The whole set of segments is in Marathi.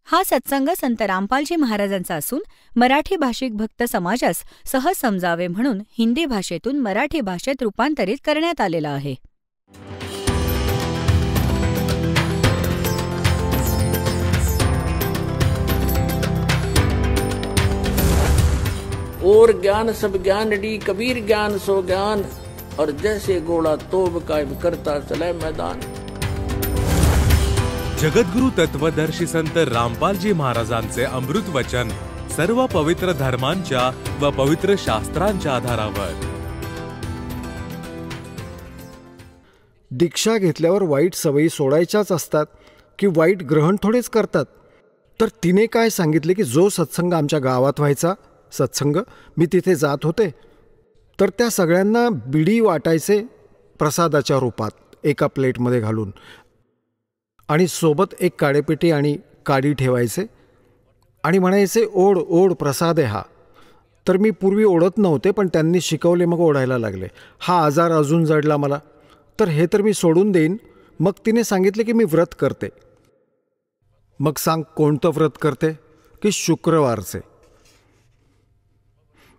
हा सत्संग संत रामपालजी महाराजांचा असून मराठी भाषिक भक्त समाजास सहज समजावे म्हणून हिंदी भाषेतून मराठी भाषेत रूपांतरित करण्यात आलेला आहे. और ज्ञान सब ज्ञान डी कबीर ज्ञान सो ज्ञान और जैसे घोड़ा तोब कायम करता चले मैदान. जगद्गुरु तत्वदर्शी संत रामपालजी महाराजांचे अमृत वचन सर्व पवित्र धर्मांच्या व पवित्र शास्त्रांच्या आधारावर. दीक्षा घेतल्यावर वाईट सवयी सोडायच्याच असतात की वाईट ग्रहण थोडेच करतात. तर तिने काय सांगितले की जो सत्संग आमच्या गावात व्हायचा सत्संग, मी तिथे जात होते, तर त्या सगळ्यांना बिडी वाटायचे प्रसादाच्या रूपात एका प्लेटमध्ये घालून, आणि सोबत एक काडेपेटी आणि काडी ठेवायचे आणि म्हणायचे ओढ ओढ प्रसाद आहे हा. तर मी पूर्वी ओढत नव्हते, पण त्यांनी शिकवले, मग ओढायला लागले. हा आजार अजून जडला मला, तर हे तर मी सोडून देईन. मग तिने सांगितले की मी व्रत करते. मग सांग कोणतं व्रत करते? की शुक्रवारचे.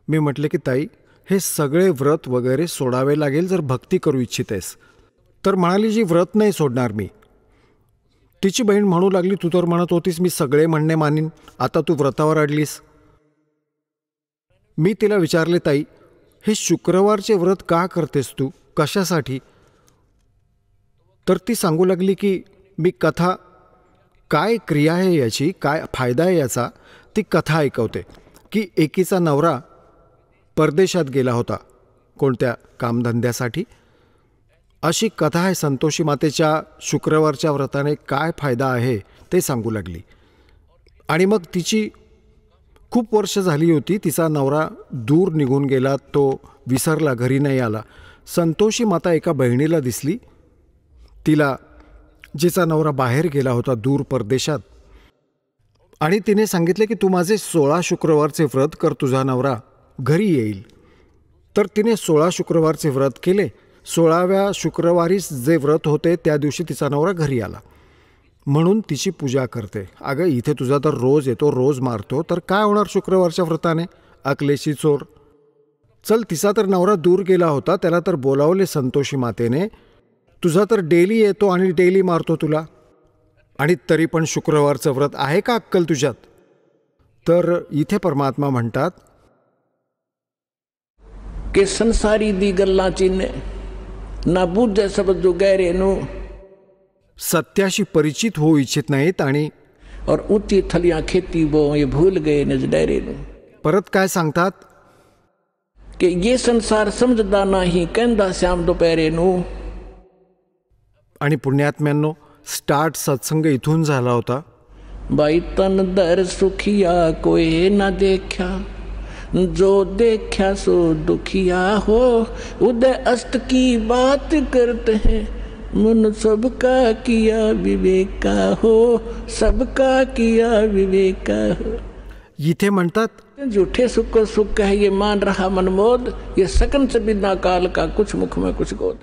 मी म्हटले की ताई, हे सगळे व्रत वगैरे सोडावे लागेल जर भक्ती करू इच्छितेस. तर म्हणाली जी व्रत नाही सोडणार मी. तिची बहीण म्हणू लागली, तू तर म्हणत होतीस मी सगळे म्हणणे मानीन, आता तू व्रतावर अडलीस. मी तिला विचारले, ताई हे शुक्रवारचे व्रत का करतेस तू, कशासाठी? तर ती सांगू लागली की मी कथा, काय क्रिया आहे याची, काय फायदा आहे याचा, ती कथा ऐकवते. की एकीचा नवरा परदेशात गेला होता कोणत्या कामधंद्यासाठी, अशी कथा आहे. संतोषी मातेच्या शुक्रवारच्या व्रताने काय फायदा आहे ते सांगू लागली. आणि मग तिची खूप वर्ष झाली होती, तिचा नवरा दूर निघून गेला, तो विसरला, घरी नाही आला. संतोषी माता एका बहिणीला दिसली तिला, जिचा नवरा बाहेर गेला होता दूर परदेशात, आणि तिने सांगितले की तू माझे 16 शुक्रवारचे व्रत कर, तुझा नवरा घरी येईल. तर तिने 16 शुक्रवारचे व्रत केले. 16व्या शुक्रवारीच जे व्रत होते त्या दिवशी तिचा नवरा घरी आला, म्हणून तिची पूजा करते. अगं इथे तुझा तर रोज येतो, रोज मारतो, तर काय होणार शुक्रवारच्या व्रताने, अकलेशी चोर. चल, तिचा तर नवरा दूर गेला होता, त्याला तर बोलावले संतोषी मातेने, तुझा तर डेली येतो आणि डेली मारतो तुला, आणि तरी पण शुक्रवारचं व्रत आहे का अक्कल तुझ्यात? तर इथे परमात्मा म्हणतात के संसारी दी गल्ला चिन्ह ना बुद्ध सब जो गैरे नो, सत्याशी परिचित होऊ इच्छित नाहीत आणि और ऊंची थलियां खेती वो ये भूल गए निज डेरे नो. परत काय सांगतात कि ये संसार समझदा नाही कहंदा श्याम दोपहरे नो. आणि पुण्यात्म्यांनो, स्टार्ट सत्संग इथून झाला होता. बाई तन दर सुखिया कोई ना देखा, जो देखा सो दुखिया हो, उदय अस्त की बात करते हैं, मन सबका किया विवेका हो, सबका किया विवेका हो. इथे म्हणतात झूठे सुख को सुख है ये मान रहा मनमोद, ये सकन से बिना काल का कुछ मुख में कुछ गोद.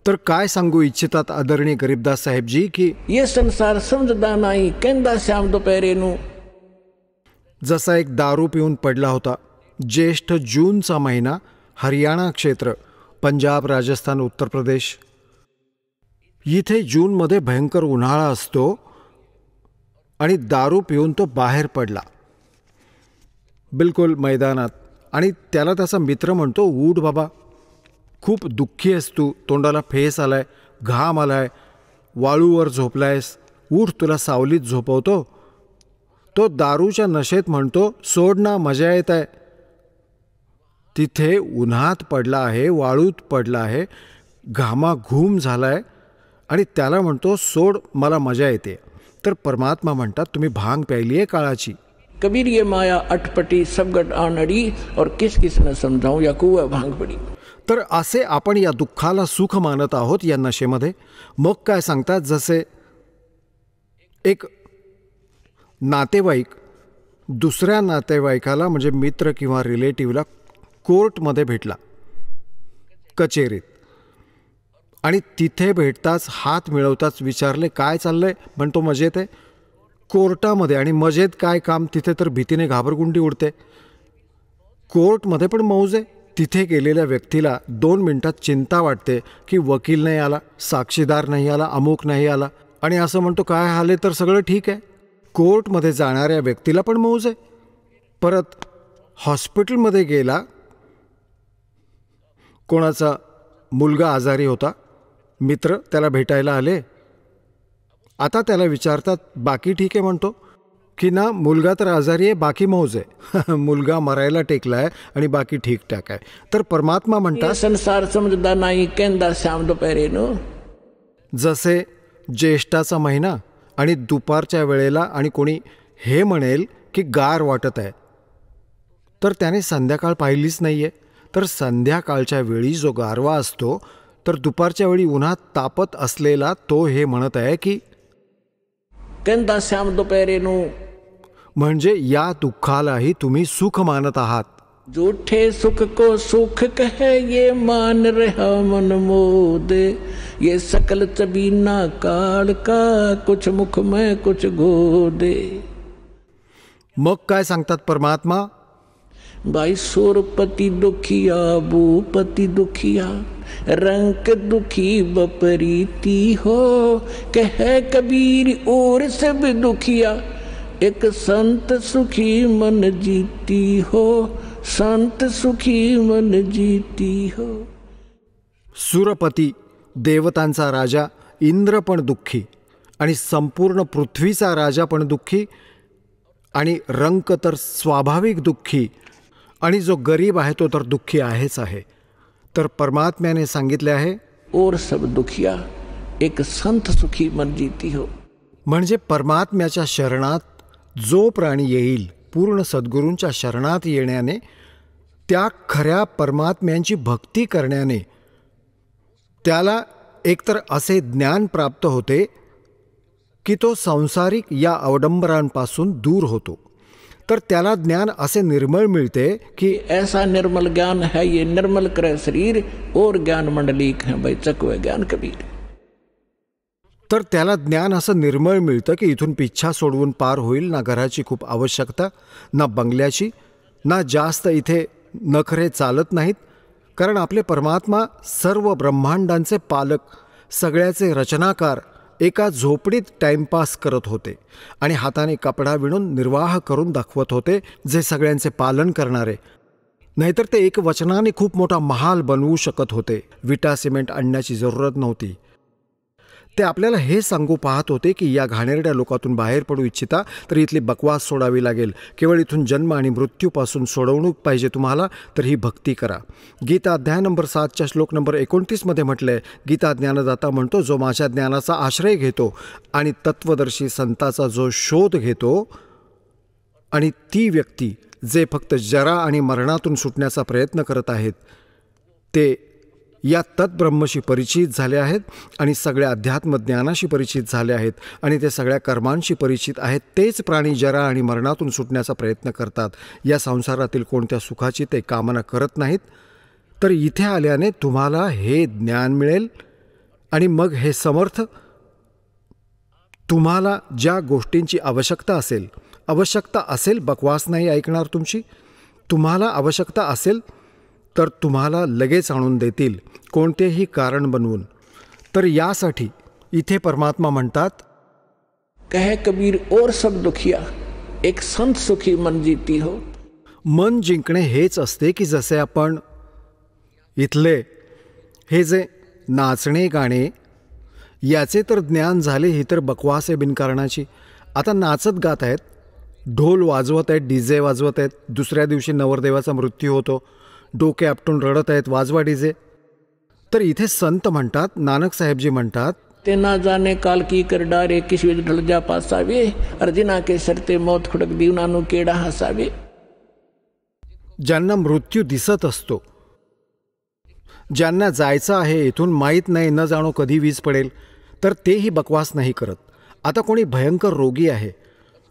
तर काय सांगू इच्छितात आदरणीय गरीबदास साहेबजी की ये संसार समझदा नाही कहंदा श्याम दोपहरे नो. जसा एक दारू पिऊन पडला होता. ज्येष्ठ जूनचा महिना, हरियाणा क्षेत्र, पंजाब, राजस्थान, उत्तर प्रदेश. इथे जूनमध्ये भयंकर उन्हाळा असतो आणि दारू पिऊन तो बाहेर पडला बिलकुल मैदानात. आणि त्याला त्याचा मित्र म्हणतो, उठ बाबा, खूप दुःखी आहेस तू, तोंडाला फेस आलाय, घाम आलाय, वाळूवर झोपलायस, उठ तुला सावलीत झोपवतो. तो दारूच्या नशेत म्हणतो, सोड ना, मजा येत आहे. तिथे उन्हात पडला आहे, वाळूत पडला आहे, घामाघूम झालाय, आणि त्याला म्हणतो सोड, मला मजा येते. तर परमात्मा म्हणतात, तुम्ही भांग प्यायली आहे काळाची. कबीर ये माया अटपटी सबगट आणडी, और किस किस न समजाऊं या कुआ भांग पडी. तर असे आपण या दुःखाला सुख मानत आहोत या नशेमध्ये. मग काय सांगतात, जसे एक नातेवाईक दुसऱ्या नातेवाईकाला, म्हणजे मित्र किंवा रिलेटिव्हला, कोर्टमध्ये भेटला, कचेरीत, आणि तिथे भेटताच हात मिळवताच विचारले काय चाललंय, म्हणतो मजेत आहे. कोर्टामध्ये आणि मजेत काय काम, तिथे तर भीतीने घाबरगुंडी उडते. कोर्टमध्ये पण मौज आहे. तिथे गेलेल्या व्यक्तीला 2 मिनिटात चिंता वाटते की वकील नाही आला, साक्षीदार नाही आला, अमुक नाही आला, आणि असं म्हणतो काय हाले तर सगळं ठीक आहे. कोर्टमध्ये जाणाऱ्या व्यक्तीला पण मौज आहे. परत हॉस्पिटलमध्ये गेला, कोणाचा मुलगा आजारी होता, मित्र त्याला भेटायला आले, आता त्याला विचारतात बाकी ठीक आहे म्हणतो की ना, मुलगा तर आजारी आहे, बाकी मौज आहे. मुलगा मरायला टेकलाय आणि बाकी ठीकठाक आहे. तर परमात्मा म्हणतात संसार समजदा नाही केंदा श्याम दुपारी नो. जसे ज्येष्ठाचा महिना आणि दुपारच्या वेळेला आणि कोणी हे म्हणेल की गार वाटत आहे, तर त्याने संध्याकाळ पाहिलीच नाही आहे. तर संध्याकाळच्या वेळी जो गारवा असतो, तर दुपारच्या वेळी उन्हात तापत असलेला तो हे म्हणत आहे की केंदा श्याम दुपारी नो, म्हणजे या दुःखालाही तुम्ही सुख मानत आहात. झूठे सुख को सुख कहे ये मान रहा मन मोद. ये सकल चबीना काल का कुछ मुख में कुछ गोदे. मग काय सांगतात परमात्मा? भाई सुरपति दुखिया भूपति दुखिया रंग दुखी बपरीती हो. कह कबीर और सब दुखिया एक संत सुखी मन जीती हो. संत सुखी मन जीती हो. सुरपती देवतांचा राजा इंद्र पण दुःखी, आणि संपूर्ण पृथ्वीचा राजा पण दुःखी, आणि रंक तर स्वाभाविक दुःखी, आणि जो गरीब आहे तो तर दुःखी आहेच आहे. तर परमात्म्याने सांगितले आहे और सब दुखिया एक संत सुखी मन जीती हो. म्हणजे परमात्म्याच्या शरणात जो प्राणी येईल, पूर्ण सद्गुरूंच्या शरणात येण्याने, त्या खऱ्या परमात्म्यांची भक्ती करण्याने त्याला एकतर असे ज्ञान प्राप्त होते की तो सांसारिक या अवडंबरांपासून दूर होतो. तर त्याला ज्ञान असे निर्मळ मिळते की ऐसा निर्मल ज्ञान है ये निर्मल करे शरीर और ज्ञान मंडलीक है भाई चकवे ज्ञान कबीर. तर त्याला ज्ञान असं निर्मळ मिळतं की इथून पिच्छा सोडवून पार होईल. ना घराची खूप आवश्यकता, ना बंगल्याची, ना जास्त इथे नखरे चालत नाहीत. कारण आपले परमात्मा सर्व ब्रह्मांडांचे पालक, सगळ्याचे रचनाकार, एका झोपडीत टाइमपास करत होते आणि हाताने कपडा विणून निर्वाह करून दाखवत होते, जे सगळ्यांचे पालन करणारे. नाहीतर ते एक वचनाने खूप मोठा महाल बनवू शकत होते. विटा सिमेंट आणण्याची जरूरत नव्हती. ते आपल्याला हे सांगू पाहत होते की या घाणेरड्या लोकातून बाहेर पडू इच्छिता तर इथली बकवास सोडावी लागेल. केवळ इथून जन्म आणि मृत्यूपासून सोडवणूक पाहिजे तुम्हाला, तर ही भक्ती करा. गीता अध्याय नंबर 7 श्लोक नंबर 29 म्हटलं आहे, गीता ज्ञानदाता म्हणतो, जो माझ्या ज्ञानाचा आश्रय घेतो आणि तत्वदर्शी संताचा जो शोध घेतो, आणि ती व्यक्ती जे फक्त जरा आणि मरणातून सुटण्याचा प्रयत्न करत आहेत, ते या तत्ब्रह्मशी परिचित झाले आहेत आणि सगळ्या अध्यात्मज्ञानाशी परिचित झाले आहेत आणि ते सगळ्या कर्मांशी परिचित आहेत. तेच प्राणी जरा आणि मरणातून सुटण्याचा प्रयत्न करतात. या संसारातील कोणत्या सुखाची ते कामना करत नाहीत. तर इथे आल्याने तुम्हाला हे ज्ञान मिळेल आणि मग हे समर्थ तुम्हाला ज्या गोष्टींची आवश्यकता असेल, बकवास नाही ऐकणार तुमची, तुम्हाला आवश्यकता असेल तर तुम्हाला लगेच आणून देतील, कोणतेही कारण बनवून. तर यासाठी इथे परमात्मा म्हणतात, कहे कबीर और सब दुखिया एक संत सुखी मन जीती हो. मन जिंकणे हेच असते की जसे आपण इथले हे जे नाचणे गाणे याचे तर ज्ञान झाले, ही तर बकवास आहे बिनकारणाची. आता नाचत गात आहेत, ढोल वाजवत आहेत, डीजे वाजवत आहेत, दुसऱ्या दिवशी नवरदेवाचा मृत्यू होतो, डोके आपटून रडत आहेत, वाजवा डीजे. तर इथे संत म्हणतात, नानक साहेबजी म्हणतात, ते ना जाने काल की कर डारे किस विध ढल जा पासावे. अर्जुना के सरते मौत खुडक दीवनानु केडा हसावे. ज्यांना मृत्यू दिसत असतो, ज्यांना जायचं आहे इथून माहीत नाही, न जाणो कधी वीज पडेल, तर तेही बकवास नाही करत. आता कोणी भयंकर रोगी आहे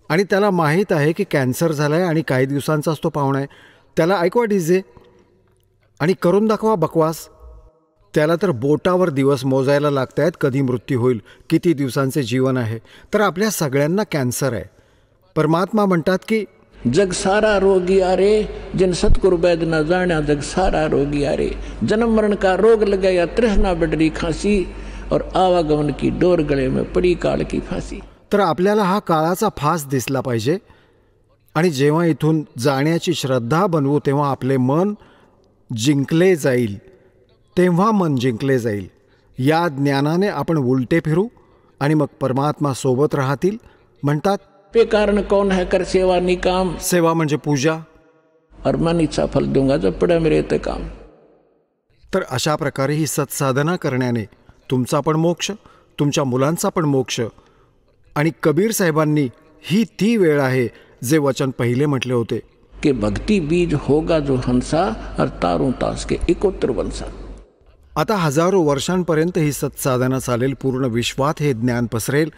आणि त्याला माहीत आहे की कॅन्सर झाला आहे आणि काही दिवसांचाच तो पाहुणा आहे, त्याला ऐकवा डीजे आणि करून दाखवा बकवास. त्याला तर बोटावर दिवस मोजायला लागत आहेत, कधी मृत्यू होईल, किती दिवसांचे जीवन आहे. तर आपल्या सगळ्यांना कॅन्सर आहे. परमात्मा म्हणतात की जग सारा रोगी आरे, जिन सतगुरु वैद्य न जाना जग सारा रोगी आरे. जन्म मरण का रोग लगाया, तृष्णा बढ़ी खांसी, और आवागमन की डोर गळे में पड़ी काल की फांसी. तर आपल्याला हा काळाचा फास दिसला पाहिजे. आणि जेव्हा इथून जाण्याची श्रद्धा बनवू तेव्हा आपले मन जिंकले जाईल, तेव्हा मन जिंकले जाईल. या ज्ञानाने आपण उलटे फिरू आणि मग परमात्मा सोबत राहतील. म्हणतात पे कारण कौन है कर सेवा निकाम. सेवा म्हणजे पूजा. और मन इच्छा फल दूंगा जब पड़ा मेरे ते काम. तर अशा प्रकारे ही सत्साधना करण्याने तुमचा पण मोक्ष, तुमच्या मुलांचा पण मोक्ष. आणि कबीर साहेबांनी ही ती वेळ आहे जे वचन पहिले म्हटले होते कि भक्ति बीज होगा जो हंसा, और तारों तास के इकोत्र वंसा. आता हजारो वर्षांपर्यंत ही सत्साधना चालेल. पूर्ण विश्वात हे ज्ञान पसरेल.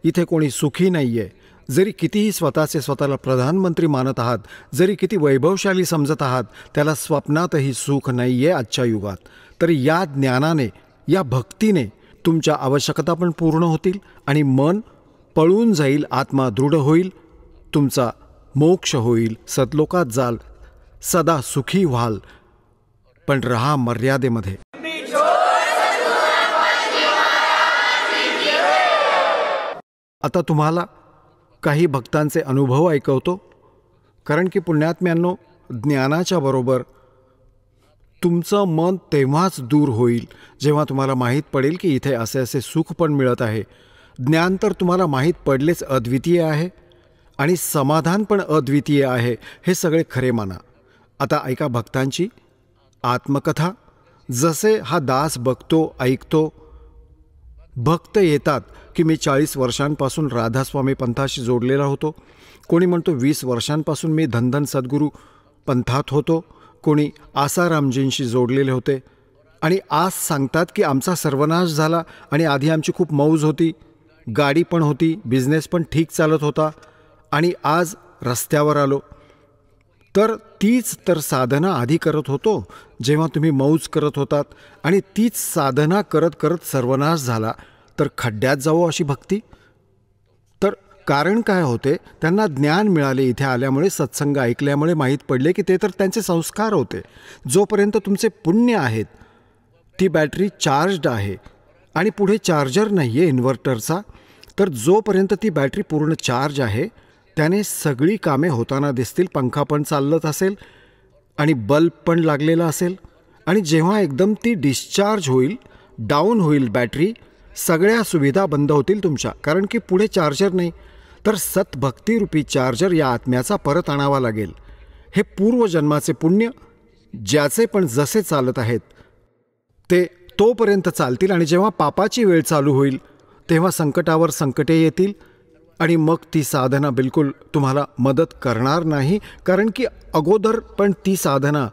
इथे कोणी सुखी नाही आहे. जरी कितीही स्वतःला प्रधानमंत्री मानत आहात, जरी किती वैभवशाली समजत आहात, त्याला स्वप्नातही सुख नाही आहे आजच्या युगात. तर या ज्ञानाने, या भक्तीने तुमच्या आवश्यकता पण पूर्ण होतील आणि मन पळून जाईल, आत्मा दृढ होईल, तुमचा मोक्ष होईल, सतलोकात जाल, सदा सुखी व्हाल. पण रहा मर्यादेमध्ये. आता तुम्हाला काही भक्तांचे अनुभव ऐकवतो. कारण की पुण्यात्म्यांनो, ज्ञानाच्या बरोबर तुमचं मन तेव्हाच दूर होईल जेव्हा तुम्हाला माहीत पडेल की इथे असे असे सुख पण मिळत आहे. ज्ञान तर तुम्हाला माहीत पडलेच अद्वितीय आहे आणि समाधान पण अद्वितीय आहे. हे सगळे खरे माना. आता ऐका भक्तांची आत्मकथा. जसे हा दास बघतो, ऐकतो. भक्त येतात की मी 40 वर्षांपासून राधास्वामी पंथाशी जोडलेला होतो. कोणी म्हणतो 20 वर्षांपासून मी धनधन सद्गुरू पंथात होतो. कोणी आसारामजींशी जोडलेले होते आणि आज सांगतात की आमचा सर्वनाश झाला आणि आधी आमची खूप मौज होती, गाडी पण होती, बिझनेस पण ठीक चालत होता आणि आज रस्त्यावर आलो. तर तीच तर साधना आधी करत होतो जेव्हा तुम्ही मौज करत होतात, आणि तीच साधना करत करत सर्वनाश झाला. तर खड्ड्यात जावो अशी भक्ती. तर कारण काय होते, त्यांना ज्ञान मिळाले. इथे आल्यामुळे, सत्संग ऐकल्यामुळे माहीत पडले की ते तर त्यांचे संस्कार होते. जोपर्यंत तुमचे पुण्य आहेत, ती बॅटरी चार्जड आहे आणि पुढे चार्जर नाही आहे इन्व्हर्टरचा, तर जोपर्यंत ती बॅटरी पूर्ण चार्ज आहे त्याने सगळी कामे होताना दिसतील. पंखा पण चालत असेल आणि बल्ब पण लागलेला असेल. आणि जेव्हा एकदम ती डिस्चार्ज होईल, डाऊन होईल बॅटरी, सगळ्या सुविधा बंद होतील तुमच्या, कारण की पुढे चार्जर नाही. तर सतभक्तिरूपी चार्जर या आत्म्याचा परत आणावा लागेल. हे पूर्वजन्माचे पुण्य ज्याचे पण जसे चालत आहेत ते तोपर्यंत चालतील. आणि जेव्हा पापाची वेळ चालू होईल तेव्हा संकटावर संकटे येतील आणि मग ती साधना बिलकुल तुम्हाला मदत करणार नाही. कारण की अगोदर पण ती साधना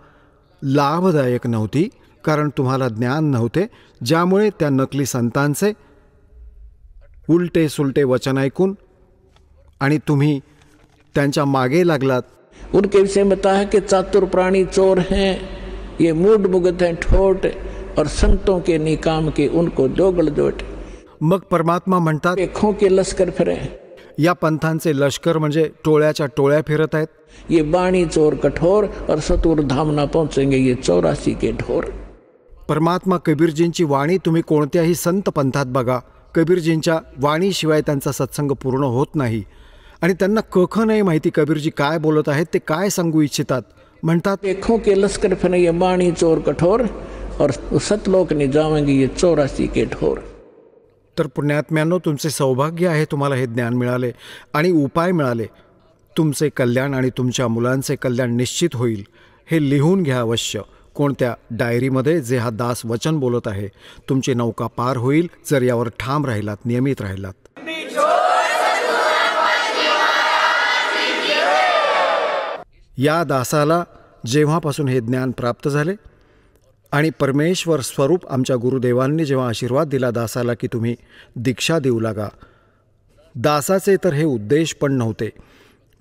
लाभदायक नव्हती, कारण तुम्हाला ज्ञान नव्हते. ज्यामुळे त्या नकली संतांचे उलटे सुलटे वचन ऐकून आणि तुम्ही त्यांच्या मागे लागलात. उनके विषय में बताया कि चातुर प्राणी चोर हैं, ये मूड मुगत हैं ठोट, और संतों के निकाम के उनको दोगल दोट. मग परमात्मा म्हणतात खो के लश्कर फिरे. या पंथांचे लष्कर म्हणजे टोळ्याच्या टोळ्या फिरत आहेत. ये बाणी चोर कठोर, और सतुर धाम ना पहुंचेंगे ये 84 के ढोर. परमात्मा कबीरजींची वाणी तुम्ही कोणत्याही संत पंथात बघा, कबीरजींच्या वाणीशिवाय त्यांचा सत्संग पूर्ण होत नाही. आणि त्यांना कख नाही माहिती कबीरजी काय बोलत आहेत, ते काय सांगू इच्छितात. म्हणतात खो के लश्कर फिरे ये बाणी चोर कठोर, और सतलोक ने जावेंगे ये 84 के ढोर. तर पुण्यात्म्यांनो, तुमचे सौभाग्य आहे, तुम्हाला हे ज्ञान मिळाले आणि उपाय मिळाले. तुमचे कल्याण आणि तुमच्या मुलांचे कल्याण निश्चित होईल. हे लिहून घ्या अवश्य कोणत्या डायरीमध्ये, जे हा दास वचन बोलत आहे. तुमची नौका पार होईल जर यावर ठाम राहिलात, नियमित राहिलात. या दासाला जेव्हापासून हे ज्ञान प्राप्त झाले आणि परमेश्वर स्वरूप आमच्या गुरुदेवांनी जेव्हा आशीर्वाद दिला दासाला की तुम्ही दीक्षा देऊ लागा, दासाचे तर हे उद्देश पण नव्हते.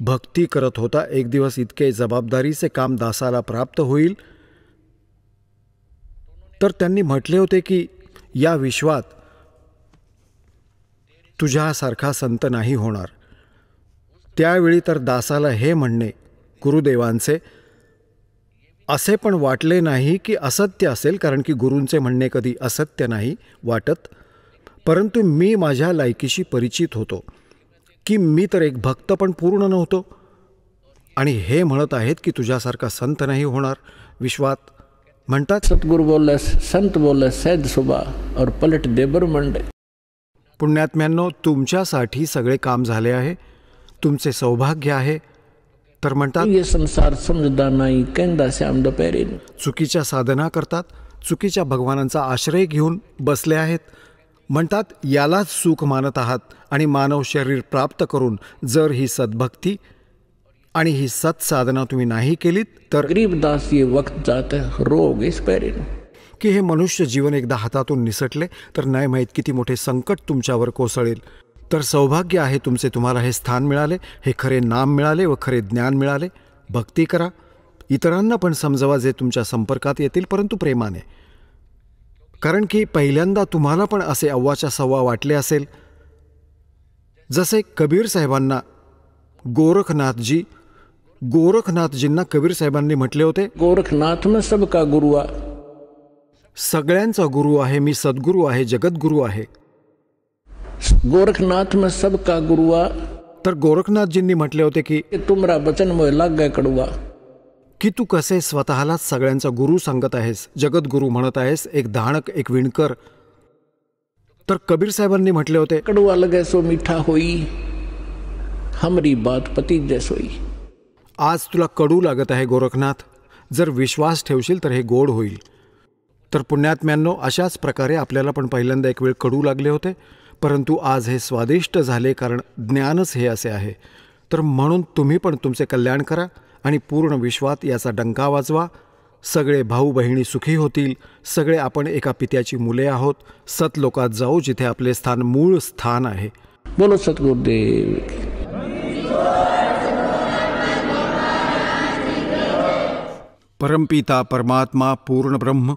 भक्ती करत होता. एक दिवस इतके जबाबदारीचे काम दासाला प्राप्त होईल तर त्यांनी म्हटले होते की या विश्वात तुझ्यासारखा संत नाही होणार. त्यावेळी तर दासाला हे म्हणणे गुरुदेवांचे असे पण वाटले नाही की असत्य असेल, कारण की गुरूंचे म्हणणे कधी असत्य नाही वाटत. परंतु मी माझ्या लायकीशी परिचित होतो की मी तर एक भक्त पण पूर्ण नव्हतो, आणि हे म्हणत आहेत की तुझ्यासारखा संत नाही होणार विश्वात. म्हणतात सतगुरु बोले, संत बोले सैद सुबह और पलट दे ब्रह्मंड. पुण्यात्म्यांनो, तुमच्यासाठी सगळे काम झाले आहे, तुमचे सौभाग्य आहे. तर म्हणतात ये संसार समजदा नाही कहंदा श्याम दोपहरी. चुकीच्या साधना करतात, चुकीच्या भगवानांचा आश्रय घेऊन बसले आहेत. म्हणतात यालाच सुख मानत आहात, आणि मानव शरीर प्राप्त करून जर ही सद्भक्ती आणि ही सत्साधना तुम्ही नाही केलीत तर गरीबदास ये वक्त जाता रोग इस पैरी. की हे मनुष्य जीवन एकदा हातातून निसटले तर नाही माहीत किती मोठे संकट तुमच्यावर कोसळेल. तर सौभाग्य आहे तुमचे, तुम्हाला हे स्थान मिळाले, हे खरे नाम मिळाले व खरे ज्ञान मिळाले. भक्ती करा, इतरांना पण समजवा जे तुमच्या संपर्कात येतील, परंतु प्रेमाने. कारण की पहिल्यांदा तुम्हाला पण असे अव्वाच्या सव्वा वाटले असेल, जसे कबीर साहेबांना गोरखनाथजींना कबीर साहेबांनी म्हटले होते, गोरखनाथ में सबका गुरुआ. सगळ्यांचा गुरु आहे मी, सद्गुरू आहे, जगद्गुरू आहे. गोरखनाथ में सबका गुरुआ. तर गोरखनाथजींनी म्हटले होते की तुमरा वचन मोह लाग गए कड़ुआ. की तू कसे स्वतःलाच सगळ्यांचा गुरु सांगत आहेस, जगद्गुरू म्हणत आहेस, एक धाणक, एक विणकर. तर कबीर साहेबांनी म्हटले होते, कड़ुआ लगे सो मीठा होई, हमरी बात पती जैसोई. आज तुला कडू लागत आहे गोरखनाथ, जर विश्वास ठेवशील तर हे गोड होईल. तर पुण्यात्म्यांनो, अशाच प्रकारे आपल्याला पण पहिल्यांदा एक वेळ कडू लागले होते, परंतु आज हे स्वादिष्ट झाले, कारण ज्ञानच हे असे आहे. तर म्हणून तुम्ही पण तुमचे कल्याण करा आणि पूर्ण विश्वात याचा डंका वाजवा. सगळे भाऊ बहिणी सुखी होतील. सगळे आपण एका पित्याची मुले आहोत. सतलोकात जाऊ जिथे आपले स्थान, मूळ स्थान आहे. बोलो सतगुरुदेव. परमपिता परमात्मा पूर्ण ब्रह्म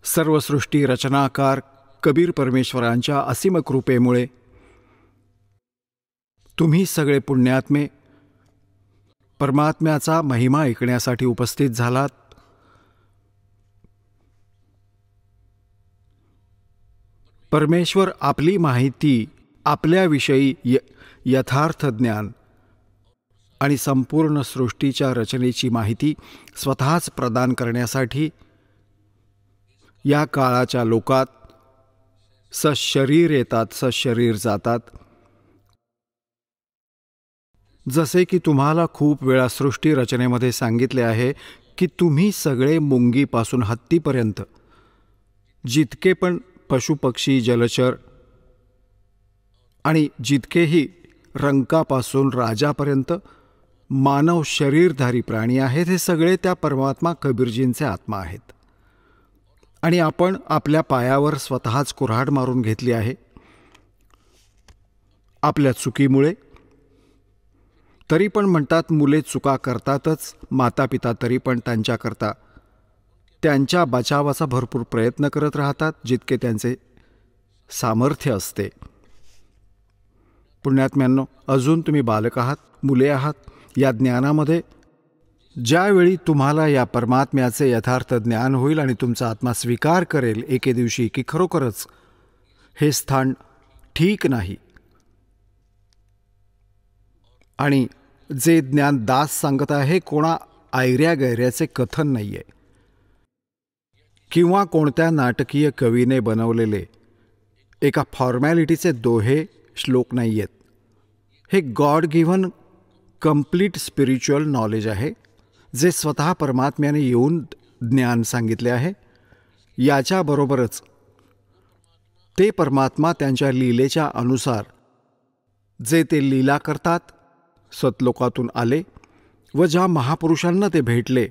सर्वसृष्टी रचनाकार कबीर परमेश्वरांच्या असीम कृपेमुळे तुम्ही सगळे पुण्यात्मे परमात्म्याचा महिमा ऐकण्यासाठी उपस्थित झालात. परमेश्वर आपली माहिती, आपल्याविषयी यथार्थ ज्ञान आणि संपूर्ण सृष्टीच्या रचनेची माहिती स्वतःच प्रदान करण्यासाठी या काळाच्या लोकात सशरीर येतात, सशरीर जातात. जसे की तुम्हाला खूप वेळा सृष्टी रचनेमध्ये सांगितले आहे की तुम्ही सगळे मुंगीपासून हत्तीपर्यंत जितके पण पशुपक्षी, जलचर आणि जितकेही रंकापासून राजापर्यंत मानव शरीरधारी प्राणी आहेत, हे सगळे त्या परमात्मा कबीरजींचे आत्मा आहेत. आणि आपण आपल्या पायावर स्वतःच कुऱ्हाड मारून घेतली आहे आपल्या चुकीमुळे. तरी पण म्हणतात मुले चुका करतातच, मातापिता तरी पण त्यांच्याकरता त्यांच्या बचावाचा भरपूर प्रयत्न करत राहतात जितके त्यांचे सामर्थ्य असते. पुण्यात्म्यांनो, अजून तुम्ही बालक आहात, मुले आहात. या ज्ञानामध्ये ज्यावेळी तुम्हाला या परमात्म्याचे यथार्थ ज्ञान होईल आणि तुमचा आत्मा स्वीकार करेल एके दिवशी की खरोखरच हे स्थान ठीक नाही, आणि जे ज्ञान दास सांगत आहे कोणा आयऱ्या गैऱ्याचे कथन नाही आहे किंवा कोणत्या नाटकीय कवीने बनवलेले एका फॉर्मॅलिटीचे दोहे श्लोक नाही आहेत. हे God given complete spiritual knowledge आहे, जे स्वतः परमात्म्याने येऊन ज्ञान सांगितले आहे. याच्याबरोबरच ते परमात्मा त्यांच्या लीलेच्या अनुसार जे ते लीला करतात, सतलोकातून आले व ज्या महापुरुषांना ते भेटले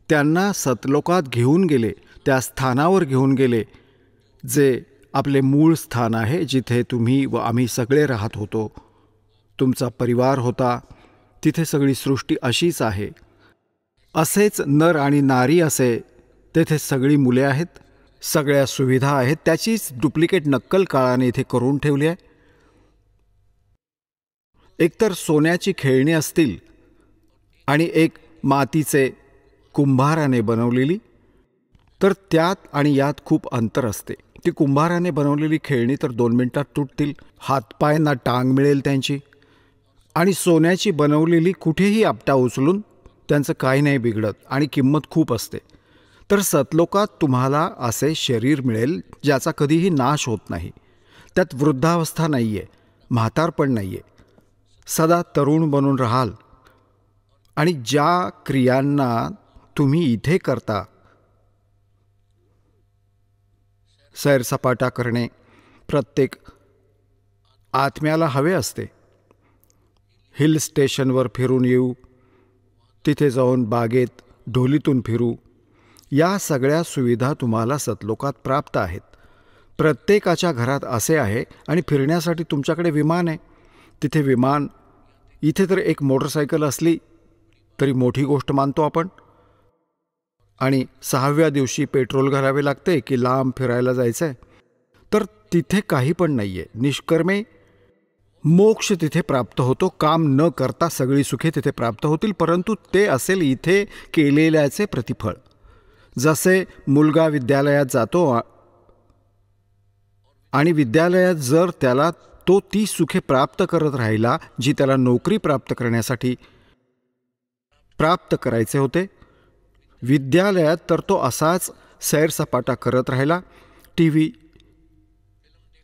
त्यांना सतलोकात घेऊन गेले, त्या स्थानावर घेऊन गेले जे आपले मूळ स्थान आहे, जिथे तुम्ही व आम्ही सगळे राहत होतो. तुमचा परिवार होता, तिथे सगळी सृष्टी अशीच आहे. असेच नर आणि नारी असे तेथे सगळी मुले आहेत, सगळ्या सुविधा आहेत. त्याचीच डुप्लिकेट नक्कल काळाने इथे करून ठेवली आहे. एकतर सोन्याची खेळणी असतील आणि एक मातीचे कुंभाराने बनवलेली, तर त्यात आणि यात खूप अंतर असते. ती कुंभाराने बनवलेली खेळणी तर 2 मिनिटात तुटतील, हातपायांना टांग मिळेल त्यांची. आणि सोन्याची बनवलेली कुठेही आपटा उचलून त्यांचं काही नाही बिघडत आणि किंमत खूप असते. तर सतलोकात तुम्हाला असे शरीर मिळेल ज्याचा कधीही नाश होत नाही. त्यात वृद्धावस्था नाही आहे, म्हातारपण नाही आहे. सदा तरुण बनून राहाल. आणि ज्या क्रियांना तुम्ही इथे करता, सैरसपाटा करणे प्रत्येक आत्म्याला हवे असते. हिल स्टेशनवर फिरून येऊ, तिथे जाऊन बागेत ढोलीतून फिरू, या सगळ्या सुविधा तुम्हाला सतलोकात प्राप्त आहेत. प्रत्येकाच्या घरात असे आहे. आणि फिरण्यासाठी तुमच्याकडे विमान आहे. तिथे विमान, इथे तर एक मोटरसायकल असली तरी मोठी गोष्ट मानतो आपण. आणि 6व्या दिवशी पेट्रोल घालावे लागते की लांब फिरायला जायचं आहे. तर तिथे काही पण नाही आहे. निष्कर्मे मोक्ष तिथे प्राप्त होतो. काम न करता सगळी सुखे तिथे प्राप्त होतील. परंतु ते असेल इथे केलेल्याचे प्रतिफळ. जसे मुलगा विद्यालयात जातो आणि विद्यालयात जर त्याला तो ती सुखे प्राप्त करत राहिला जी त्याला नोकरी प्राप्त करण्यासाठी प्राप्त करायचे होते, विद्यालयात तर तो असाच सैरसपाटा करत राहिला, TV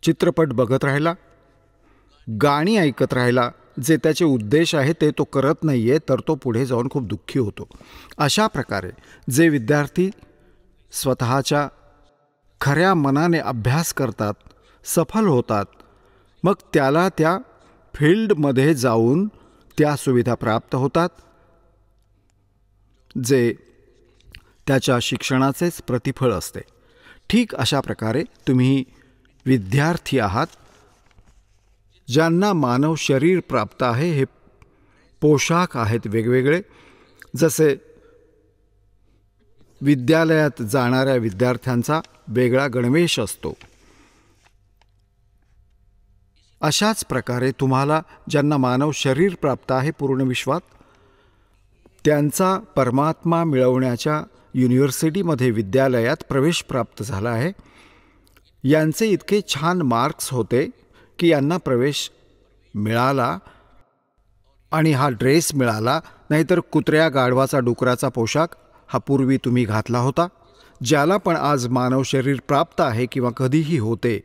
चित्रपट बघत राहिला, गाणी ऐकत राहिला, जे त्याचे उद्देश आहे ते तो करत नाही आहे, तर तो पुढे जाऊन खूप दुःखी होतो. अशा प्रकारे जे विद्यार्थी स्वतःच्या खऱ्या मनाने अभ्यास करतात, सफल होतात, मग त्याला त्या फील्डमध्ये जाऊन त्या सुविधा प्राप्त होतात जे त्याच्या शिक्षणाचेच प्रतिफळ असते. ठीक अशा प्रकारे तुम्ही विद्यार्थी आहात. ज्यांना मानव शरीर प्राप्त आहे, हे पोशाख आहेत वेगवेगळे. जसे विद्यालयात जाणाऱ्या विद्यार्थ्यांचा वेगळा गणवेश असतो, अशाच प्रकारे तुम्हाला ज्यांना मानव शरीर प्राप्त आहे पूर्ण विश्वात, त्यांचा परमात्मा मिळवण्याच्या युनिव्हर्सिटीमध्ये विद्यालयात प्रवेश प्राप्त झाला आहे. यांचे इतके छान मार्क्स होते की यांना प्रवेश मिळाला आणि हा ड्रेस मिळाला. नाहीतर कुत्र्या गाढवाचा डुकराचा पोशाख हा पूर्वी तुम्ही घातला होता. ज्याला पण आज मानव शरीर प्राप्त आहे किंवा कधीही होते,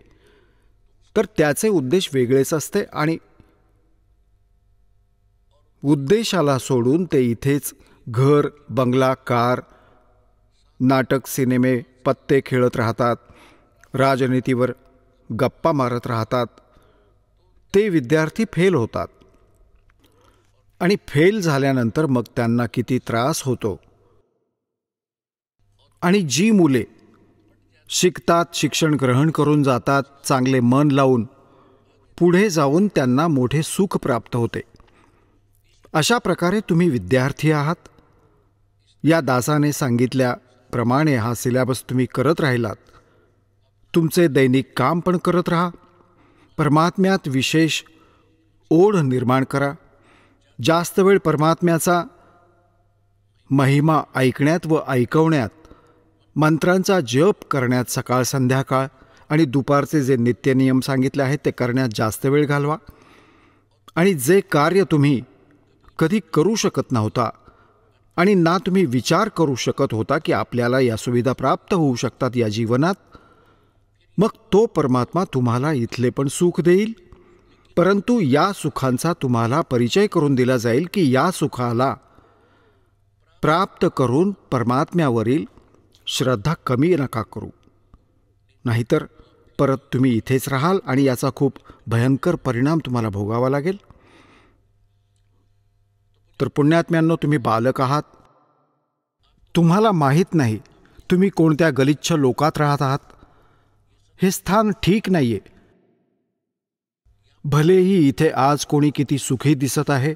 तर त्याचे उद्देश वेगळेच असते. आणि उद्देशाला सोडून ते इथेच घर, बंगला, कार, नाटक, सिनेमे, पत्ते खेळत राहतात, राजनीतीवर गप्पा मारत राहतात. ते विद्यार्थी फेल होतात. आणि फेल झाल्यानंतर मग त्यांना किती त्रास होतो. आणि जी मुले शिकतात, शिक्षण ग्रहण करून जातात, चांगले मन लावून, पुढे जाऊन त्यांना मोठे सुख प्राप्त होते. अशा प्रकारे तुम्ही विद्यार्थी आहात. या दासाने सांगितल्याप्रमाणे हा सिलेबस तुम्ही करत राहिलात, तुमचे दैनिक काम पण करत राहा. परमात्म्यात विशेष ओढ निर्माण करा. जास्त वेळ परमात्म्याचा महिमा ऐकण्यात व ऐकवण्यात, मंत्रांचा जप करण्यात सकाळ संध्याकाळ आणि दुपारचे जे नित्यनियम सांगितले आहेत ते करण्यात जास्त वेळ घालवा. आणि जे कार्य तुम्ही कधी करू शकत नव्हता आणि ना तुम्ही विचार करू शकत होता की आपल्याला या सुविधा प्राप्त होऊ शकतात या जीवनात, मग तो परमात्मा तुम्हाला इथले पण सुख देईल. परंतु या सुखांचा तुम्हाला परिचय करून दिला जाईल की या सुखाला प्राप्त करून परमात्म्यावरील श्रद्धा कमी नका करू, नाहीतर परत तुम्ही इथेच राहाल आणि याचा खूप भयंकर परिणाम तुम्हाला भोगावा लागेल. तर पुण्यात्म्यांनो, तुम्ही बालक आहात. तुम्हाला माहीत नाही तुम्ही कोणत्या गलिच्छ लोकात राहत आहात. हे स्थान ठीक नाही आहे. भलेही इथे आज कोणी किती सुखी दिसत आहे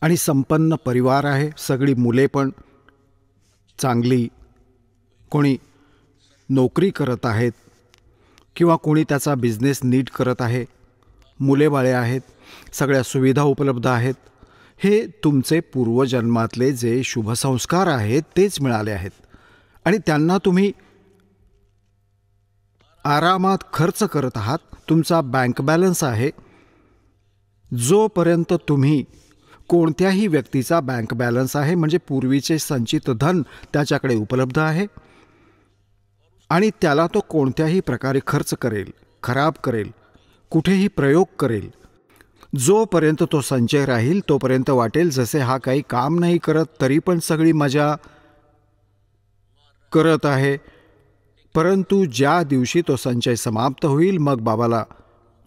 आणि संपन्न परिवार आहे, सगळी मुले पण चांगली कोणी नोकरी करत आहेत किंवा कोणी त्याचा बिझनेस नीट करत आहे, मुलेबाळे आहेत, सगळ्या सुविधा उपलब्ध आहेत. हे तुमचे पूर्वजन्मातले जे शुभसंस्कार आहेत तेच मिळाले आहेत आणि त्यांना तुम्ही आरामात खर्च करत आहात. तुमचा बँक बॅलन्स आहे. जोपर्यंत तुम्ही कोणत्याही व्यक्तीचा बँक बॅलन्स आहे म्हणजे पूर्वीचे संचित धन त्याच्याकडे उपलब्ध आहे आणि त्याला तो कोणत्याही प्रकारे खर्च करेल, खराब करेल, कुठेही प्रयोग करेल. जोपर्यंत तो संचय राहील तोपर्यंत वाटेल जसे हा काही काम नाही करत तरी पण सगळी मजा करत आहे. परंतु ज्या दिवशी तो संचय समाप्त होईल मग बाबाला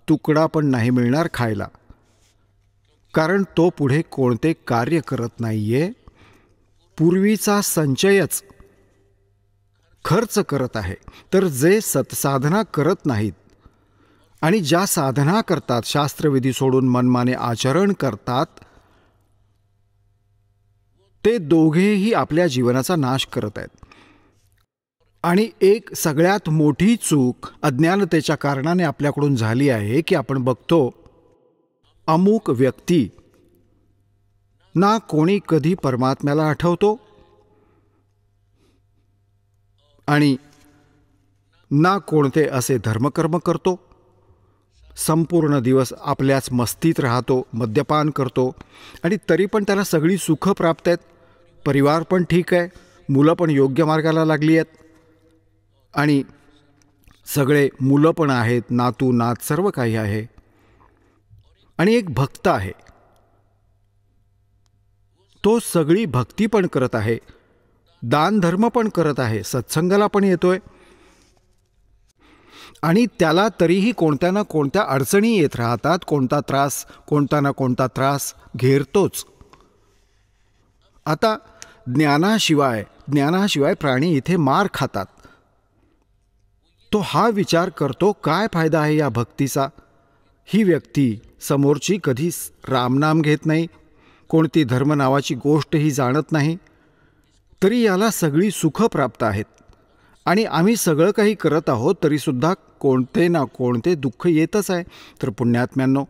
तुकडा पण नाही मिळणार खायला, कारण तो पुढे कोणते कार्य करत नाहीये. पूर्वीचा संचयच खर्च करत आहे. तर जे सत्साधना करत नाहीत आणि ज्या साधना करतात, शास्त्रविधी सोडून मनमाने आचरण करतात, ते दोघेही आपल्या जीवनाचा नाश करत आहेत. आणि एक सगळ्यात मोठी चूक अज्ञानतेच्या कारणाने आपल्याकडून झाली आहे की आपण बघतो अमुक व्यक्ती ना कोणी कधी परमात्म्याला आठवतो आणि ना कोणते असे धर्मकर्म करतो. संपूर्ण दिवस आपल्याच मस्तीत राहतो, मद्यपान करतो आणि तरी पण त्याला सगळी सुख प्राप्त आहेत. परिवार पण ठीक आहे, मुलं पण योग्य मार्गाला लागली आहेत आणि सगळे मुलं पण आहेत, नातू नात सर्व काही आहे. आणि एक भक्त आहे, तो सगळी भक्ती पण करत आहे, दान धर्म पण करत आहे, सत्संगाला पण येतोय आणि त्याला तरीही कोणत्या ना कोणत्या अडचणी येत राहतात. कोणता ना कोणता त्रास घेरतोच. आता ज्ञानाशिवाय प्राणी इथे मार खातात. तो हा विचार करतो काय फायदा आहे या भक्तीचा. ही व्यक्ती समोरची कधी रामनाम घेत नाही, कोणती धर्म नावाची गोष्टही जाणत नाही, तरी याला सगळी सुख प्राप्त आहेत आणि आम्ही सगळं काही करत आहोत तरीसुद्धा कोणते ना कोणते दुःख येतच आहे. तर पुण्यात्म्यांनो,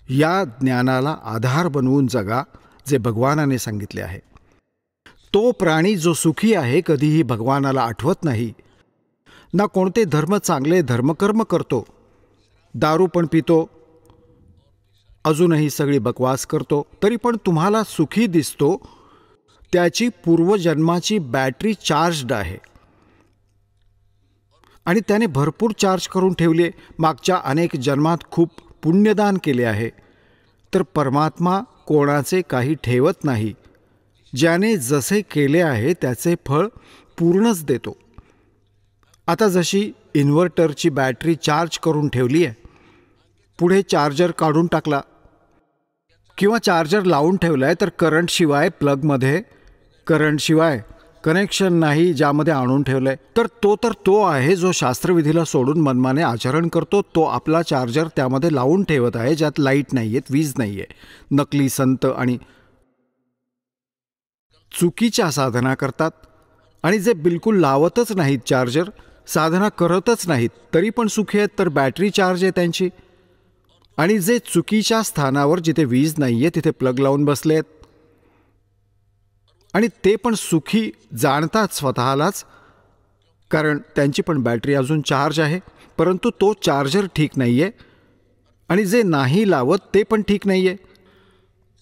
या ज्ञानाला आधार बनवून जगा जे भगवानाने सांगितले आहे. तो प्राणी जो सुखी आहे कधीही भगवानाला आठवत नाही, ना कोणते चांगले धर्मकर्म करतो, दारू पण पितो, अजूनही सगळी बकवास करतो, तरी पण तुम्हाला सुखी दिसतो. त्याची पूर्वजन्माची बॅटरी चार्जड आहे आणि त्याने भरपूर चार्ज करून ठेवले. मागच्या अनेक जन्मात खूप पुण्यदान केले आहे. तर परमात्मा कोणाचे काही ठेवत नाही. ज्याने जसे केले आहे त्याचे फळ पूर्णच देतो. आता जशी इन्व्हर्टरची बॅटरी चार्ज करून ठेवली आहे, पुढे चार्जर काढून टाकला किंवा चार्जर लावून ठेवला आहे तर करंटशिवाय कनेक्शन नाही ज्यामध्ये आणून ठेवलं आहे. तर तो आहे जो शास्त्रविधीला सोडून मनमाने आचरण करतो. तो आपला चार्जर त्यामध्ये लावून ठेवत आहे ज्यात लाईट नाही आहेत, वीज नाही आहे. नकली संत आणि चुकीच्या साधना करतात आणि जे बिलकुल लावतच नाहीत चार्जर, साधना करतच नाहीत तरी पण सुखी आहेत, तर बॅटरी चार्ज आहे त्यांची. आणि जे चुकीच्या स्थानावर जिथे वीज नाही आहे तिथे प्लग लावून बसले आहेत आणि ते पण सुखी जाणतात स्वतःलाच, कारण त्यांची पण बॅटरी अजून चार्ज आहे, परंतु तो चार्जर ठीक नाही आहे आणि जे नाही लावत ते पण ठीक नाही आहे.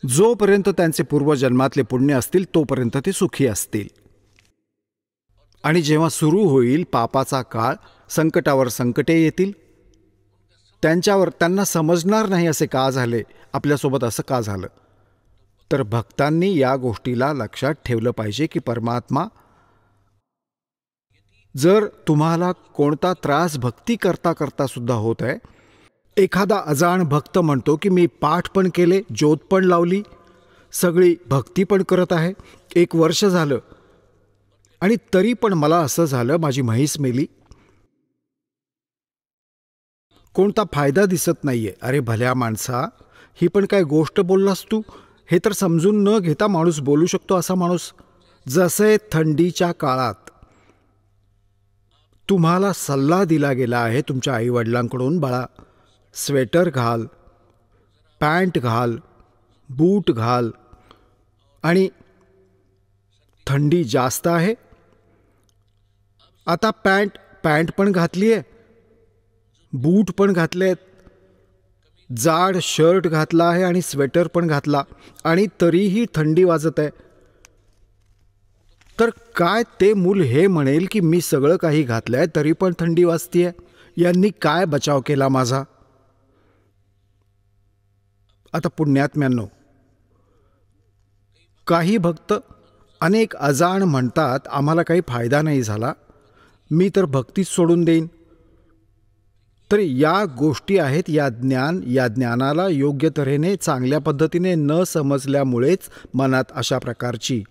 जोपर्यंत त्यांचे पूर्वजन्मातले पुण्य असतील तोपर्यंत ते सुखी असतील. आणि जेव्हा सुरू होईल पापाचा काळ, संकटावर संकटे येतील, त्यांना समजणार नाही असे का झाले, आपल्यासोबत असं का झालं. तर भक्तांनी या गोष्टीला लक्षात ठेवलं पाहिजे की परमात्मा, जर तुम्हाला कोणता त्रास भक्ती करता करता सुद्धा होत आहे, एखादा अजाण भक्त म्हणतो की मी पाठ पण केले, ज्योत पण लावली, सगळी भक्ती पण करत आहे, 1 वर्ष झालं आणि तरी पण मला असं झालं, माझी म्हैस मेली, कोणता फायदा दिसत नाहीये. अरे भल्या माणसा, ही पण काय गोष्ट बोललास तू. हे तर समजून न घेता माणूस बोलू शकतो असा माणूस जसे थंडीच्या काळात तुम्हाला सल्ला दिला गेला आहे तुमच्या आईवडिलांकडून, बाळा स्वेटर घाल, पॅन्ट घाल, बूट घाल, आणि थंडी जास्त आहे. आता पॅन्ट पण घातली आहे, बूट पण घातलेत, जाड शर्ट घातला आहे आणि स्वेटर पण घातला, आणि तरीही थंडी वाजत आहे. तर काय ते मूल हे म्हणेल की मी सगळं काही घातलंय तरी पण थंडी वाजतीये, यांनी काय बचाव केला माझा? आता पुण्यात्म्यांनो, काही भक्त अनेक अजाण म्हणतात आम्हाला काही फायदा नाही झाला, मी तर भक्तीच सोडून देईन. तर या गोष्टी आहेत, या ज्ञानाला योग्य तऱ्हेने चांगल्या पद्धतीने न समजल्यामुळेच मनात अशा प्रकारची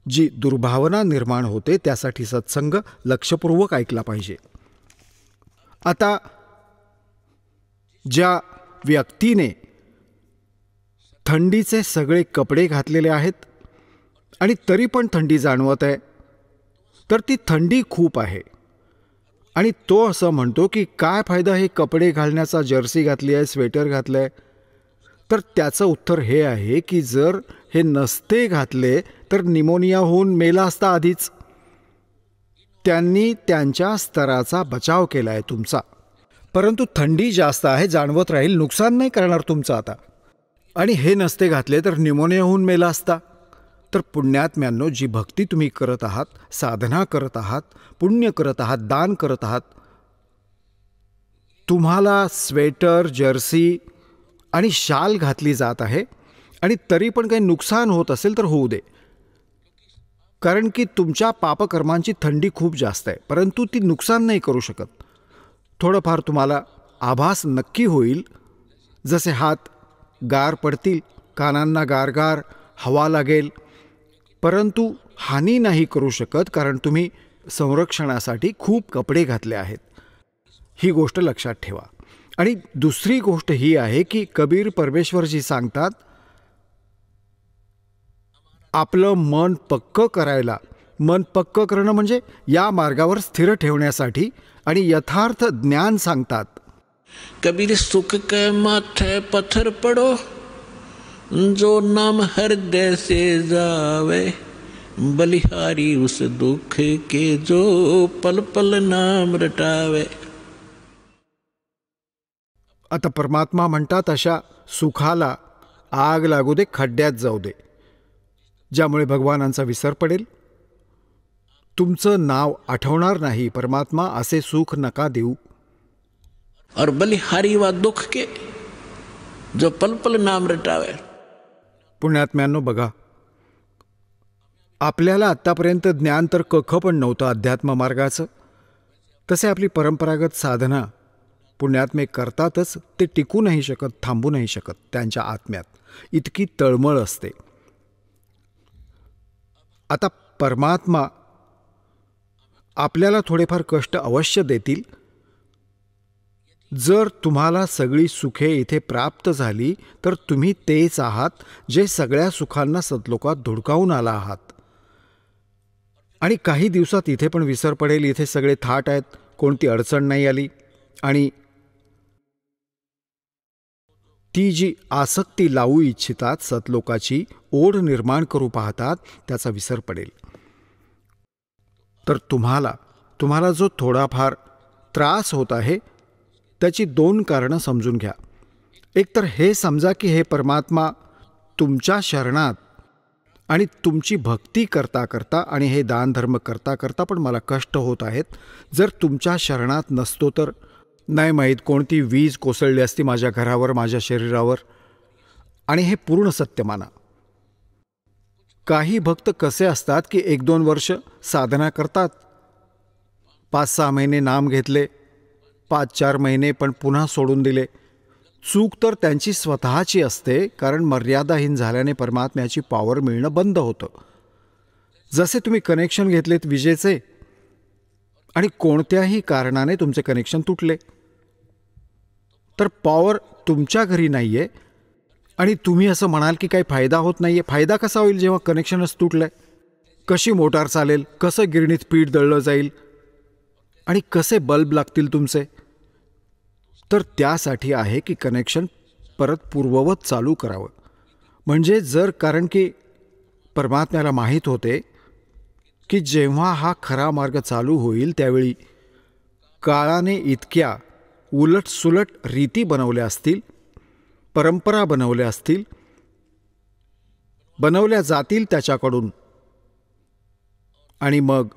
जी दुर्भावना निर्माण होते. त्यासाठी सत्संग लक्षपूर्वक ऐकला पाहिजे. आता ज्या व्यक्तीने थंडीचे सगळे कपडे घातलेले आहेत आणि तरी पण थंडी जाणवत आहे, तर ती थंडी खूप आहे. आणि तो असं म्हणतो की काय फायदा हे कपडे घालण्याचा, जर्सी घातली आहे, स्वेटर घातलं आहे. तर त्याचं उत्तर हे आहे की जर हे नसते घातले तर निमोनिया होऊन मेला असता आधीच. त्यांनी त्यांच्या स्तराचा बचाव केला आहे तुमचा. परंतु थंडी जास्त आहे, जाणवत राहील, नुकसान नाही करणार तुमचं आता. आणि हे नसते घातले तर निमोनिया होऊन मेला असता. तर पुण्यात्म्यांनो, जी भक्ती तुम्ही करत आहात, साधना करत आहात, पुण्य करत आहात, दान करत आहात, तुम्हाला स्वेटर, जर्सी आणि शाल घातली जात आहे, आणि तरी पण काही नुकसान होत असेल तर होऊ दे. कारण की तुमच्या पापकर्मांची थंडी खूप जास्त आहे, परंतु ती नुकसान नाही करू शकत. थोडंफार तुम्हाला आभास नक्की होईल, जसे हात गार पडतील, कानांना गारगार हवा लागेल, परंतु हानी नाही करू शकत, कारण तुम्ही संरक्षणासाठी खूप कपडे घातले आहेत. ही गोष्ट लक्षात ठेवा. आणि दुसरी गोष्ट ही आहे की कबीर परमेश्वरजी सांगतात, आपलं मन पक्क करायला, मन पक्क करणं म्हणजे या मार्गावर स्थिर ठेवण्यासाठी, आणि यथार्थ ज्ञान सांगतात. कबीर सुख के माथे पत्थर पड़ो, जो नाम हृदय से जावे, बलिहारी उस दुख के जो पल पल नाम रटावे. आता परमात्मा म्हणतात अशा सुखाला आग लागू दे, खड्ड्यात जाऊ दे, ज्यामुळे भगवानांचा विसर पडेल, तुमचं नाव आठवणार नाही. परमात्मा असे सुख नका देऊ. और बलिहारी व दुख के जो पल पल नाम रटावे. पुण्यात्म्यांनो, बघा, आपल्याला आत्तापर्यंत ज्ञान तर कख पण नव्हतं अध्यात्म मार्गाचं. तसे आपली परंपरागत साधना पुण्यात्मे करतातच, ते टिकू नाही शकत, थांबू नाही शकत. त्यांच्या आत्म्यात इतकी तळमळ असते. आता परमात्मा आपल्याला थोडेफार कष्ट अवश्य देतील. जर तुम्हाला सगळी सुखे इथे प्राप्त झाली तर तुम्ही तेच आहात जे सगळ्या सुखांना सतलोकात धुडकावून आला आहात. आणि काही दिवसात इथे पण विसर पडेल, इथे सगळे थाट आहेत, कोणती अडचण नाही आली, आणि ती जी आसक्ती लावू इच्छितात, सतलोकाची ओढ निर्माण करू पाहतात, त्याचा विसर पडेल. तर तुम्हाला जो थोडाफार त्रास होत आहे त्याची दोन कारणं समजून घ्या. एक तर हे समजा की हे परमात्मा तुमच्या शरणात आणि तुमची भक्ती करता करता आणि हे दानधर्म करता करता पण मला कष्ट होत आहेत. जर तुमच्या शरणात नसतो तर नाही माहीत कोणती वीज कोसळली असती माझ्या घरावर, माझ्या शरीरावर. आणि हे पूर्ण सत्य माना. काही भक्त कसे असतात की 1-2 वर्ष साधना करतात, 5-6 महिने नाम घेतले, 5-4 महिने पण पुन्हा सोडून दिले. चूक तर त्यांची स्वतःची असते, कारण मर्यादाहीन झाल्याने परमात्म्याची पॉवर मिळणं बंद होतं. जसे तुम्ही कनेक्शन घेतलेत विजेचे आणि कोणत्याही कारणाने तुमचे कनेक्शन तुटले, तर पॉवर तुमच्या घरी नाही आहे, आणि तुम्ही असं म्हणाल की काही फायदा होत नाही आहे. फायदा कसा होईल जेव्हा कनेक्शनच तुटलं आहे? कशी मोटार चालेल, कसं गिरणीत पीठ दळलं जाईल आणि कसे बल्ब लागतील तुमचे. तर त्यासाठी आहे की कनेक्शन परत पूर्ववत चालू करावं. म्हणजे कारण की परमात्म्याला माहीत होते की जेव्हा हा खरा मार्ग चालू होईल त्यावेळी काळाने इतक्या उलटसुलट रीती बनवल्या असतील, परंपरा बनवल्या असतील, बनवल्या जातील त्याच्याकडून, आणि मग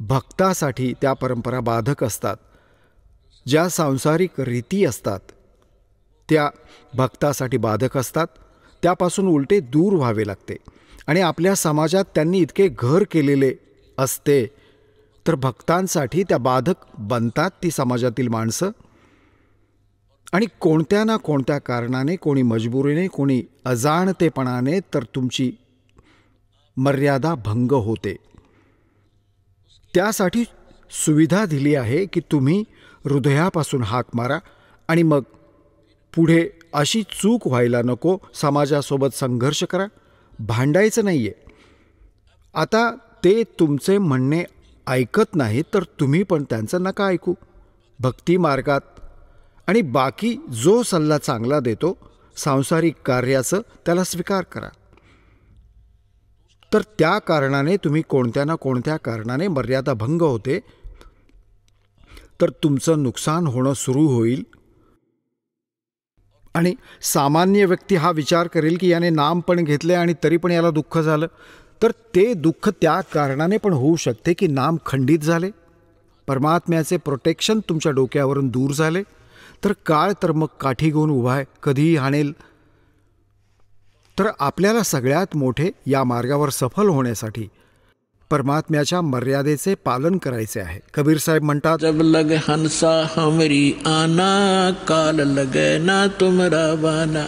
भक्तासाठी त्या परंपरा बाधक असतात. ज्या सांसारिक रीती असतात त्या भक्तासाठी बाधक असतात. त्यापासून उलटे दूर व्हावे लागते. आणि आपल्या समाजात त्यांनी इतके घर केलेले असते तर भक्तांसाठी त्या बाधक बनतात ती समाजातील माणसं. आणि कोणत्या ना कोणत्या कारणाने, कोणी मजबुरीने, कोणी अजाणतेपणाने तर तुमची मर्यादा भंग होते. त्यासाठी सुविधा दिली आहे की तुम्ही हृदयापासून हाक मारा आणि मग पुढे अशी चूक व्हायला नको, समाजासोबत संघर्ष करा, भांडायचं नाही आहे. आता ते तुमचे म्हणणे ऐकत नाही तर तुम्ही पण त्यांचं नका ऐकू. भक्ती मार्गात आणि बाकी जो सल्ला चांगला देतो सांसारिक कार्याचं त्याला स्वीकार करा. तर त्या कारणाने तुम्ही कोणत्या ना कोणत्या कारणाने मर्यादा भंग होते तर तुमचं नुकसान होणं सुरू होईल. आणि सामान्य व्यक्ती हा विचार करेल की याने नाम पण घेतले आणि तरी पण याला दुःख झालं. तर ते दुःख त्या कारणाने पण होऊ शकते की नाम खंडित झाले, परमात्म्याचे प्रोटेक्शन तुमच्या डोक्यावरून दूर झाले. तर काळ तर मग काठी घेऊन उभा आहे, कधीही हाणेल. तर आपल्याला सगळ्यात मोठे या मार्गावर सफल होण्यासाठी परमात्म्याच्या मर्यादेचे पालन करायचे आहे. कबीर साहेब म्हणतात, जब लगे हंसा हमरी आना, काल लगे ना तुमरा बाना.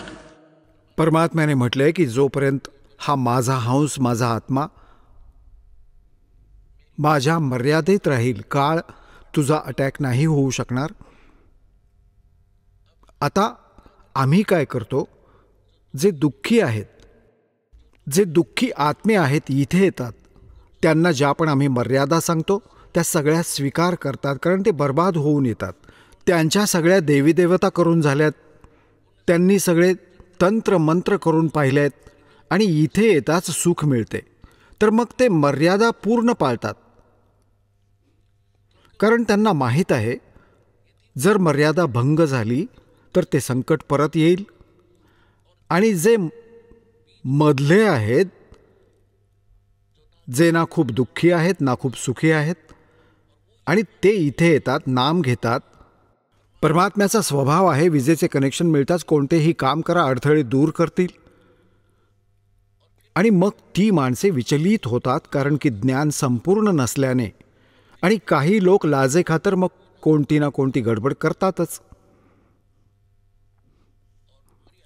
परमात्म्याने म्हटलंय की जोपर्यंत हा माझा हंस, माझा आत्मा माझ्या मर्यादेत राहील, काळ तुझा अटॅक नाही होऊ शकणार. आता आम्ही काय करतो, जे दुःखी आहेत, जे दुःखी आत्मे आहेत इथे येतात, त्यांना ज्या पण आम्ही मर्यादा सांगतो त्या सगळ्या स्वीकार करतात. कारण ते बर्बाद होऊन येतात. त्यांच्या सगळ्या देवीदेवता करून झाल्यात, त्यांनी सगळे तंत्र मंत्र करून पाहिलेत आणि इथे येताच सुख मिळते. तर मग ते मर्यादा पूर्ण पाळतात. कारण त्यांना माहीत आहे जर मर्यादा भंग झाली तर ते संकट परत येईल. आणि जे मधले आहेत, जे ना खूप दुःखी आहेत ना खूप सुखी आहेत, आणि ते इथे येतात, नाम घेतात. परमात्म्याचा स्वभाव आहे विजेचे कनेक्शन मिळताच कोणतेही काम करा, अडथळे दूर करतील. आणि मग ती माणसे विचलित होतात कारण की ज्ञान संपूर्ण नसल्याने. आणि काही लोक लाजेखातर मग कोणती ना कोणती गडबड करतातच.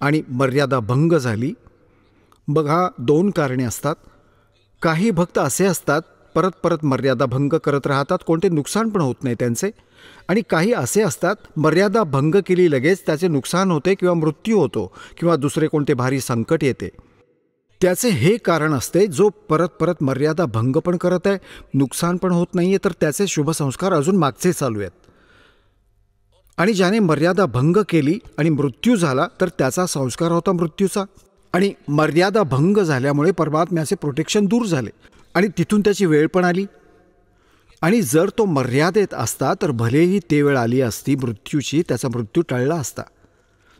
आणि मर्यादा भंग झाली. बघा, दोन कारणे असतात. काही भक्त असे असतात परत परत मर्यादा भंग करत राहतात, कोणते नुकसान पण होत नाही त्यांचे. आणि काही असे असतात मर्यादा भंग केली लगेच त्याचे नुकसान होते किंवा मृत्यू होतो किंवा दुसरे कोणते भारी संकट येते. त्याचे हे कारण असते, जो परत परत मर्यादा भंग पण करत आहे, नुकसान पण होत नाही आहे, तर त्याचे शुभसंस्कार अजून मागचे चालू आहेत. आणि ज्याने मर्यादा भंग केली आणि मृत्यू झाला तर त्याचा संस्कार होता मृत्यूचा. आणि मर्यादा भंग झाल्यामुळे परमात्म्याचे प्रोटेक्शन दूर झाले आणि तिथून त्याची वेळ पण आली. आणि जर तो मर्यादेत असता तर भलेही ते वेळ आली असती मृत्यूची, त्याचा मृत्यू टळला असता.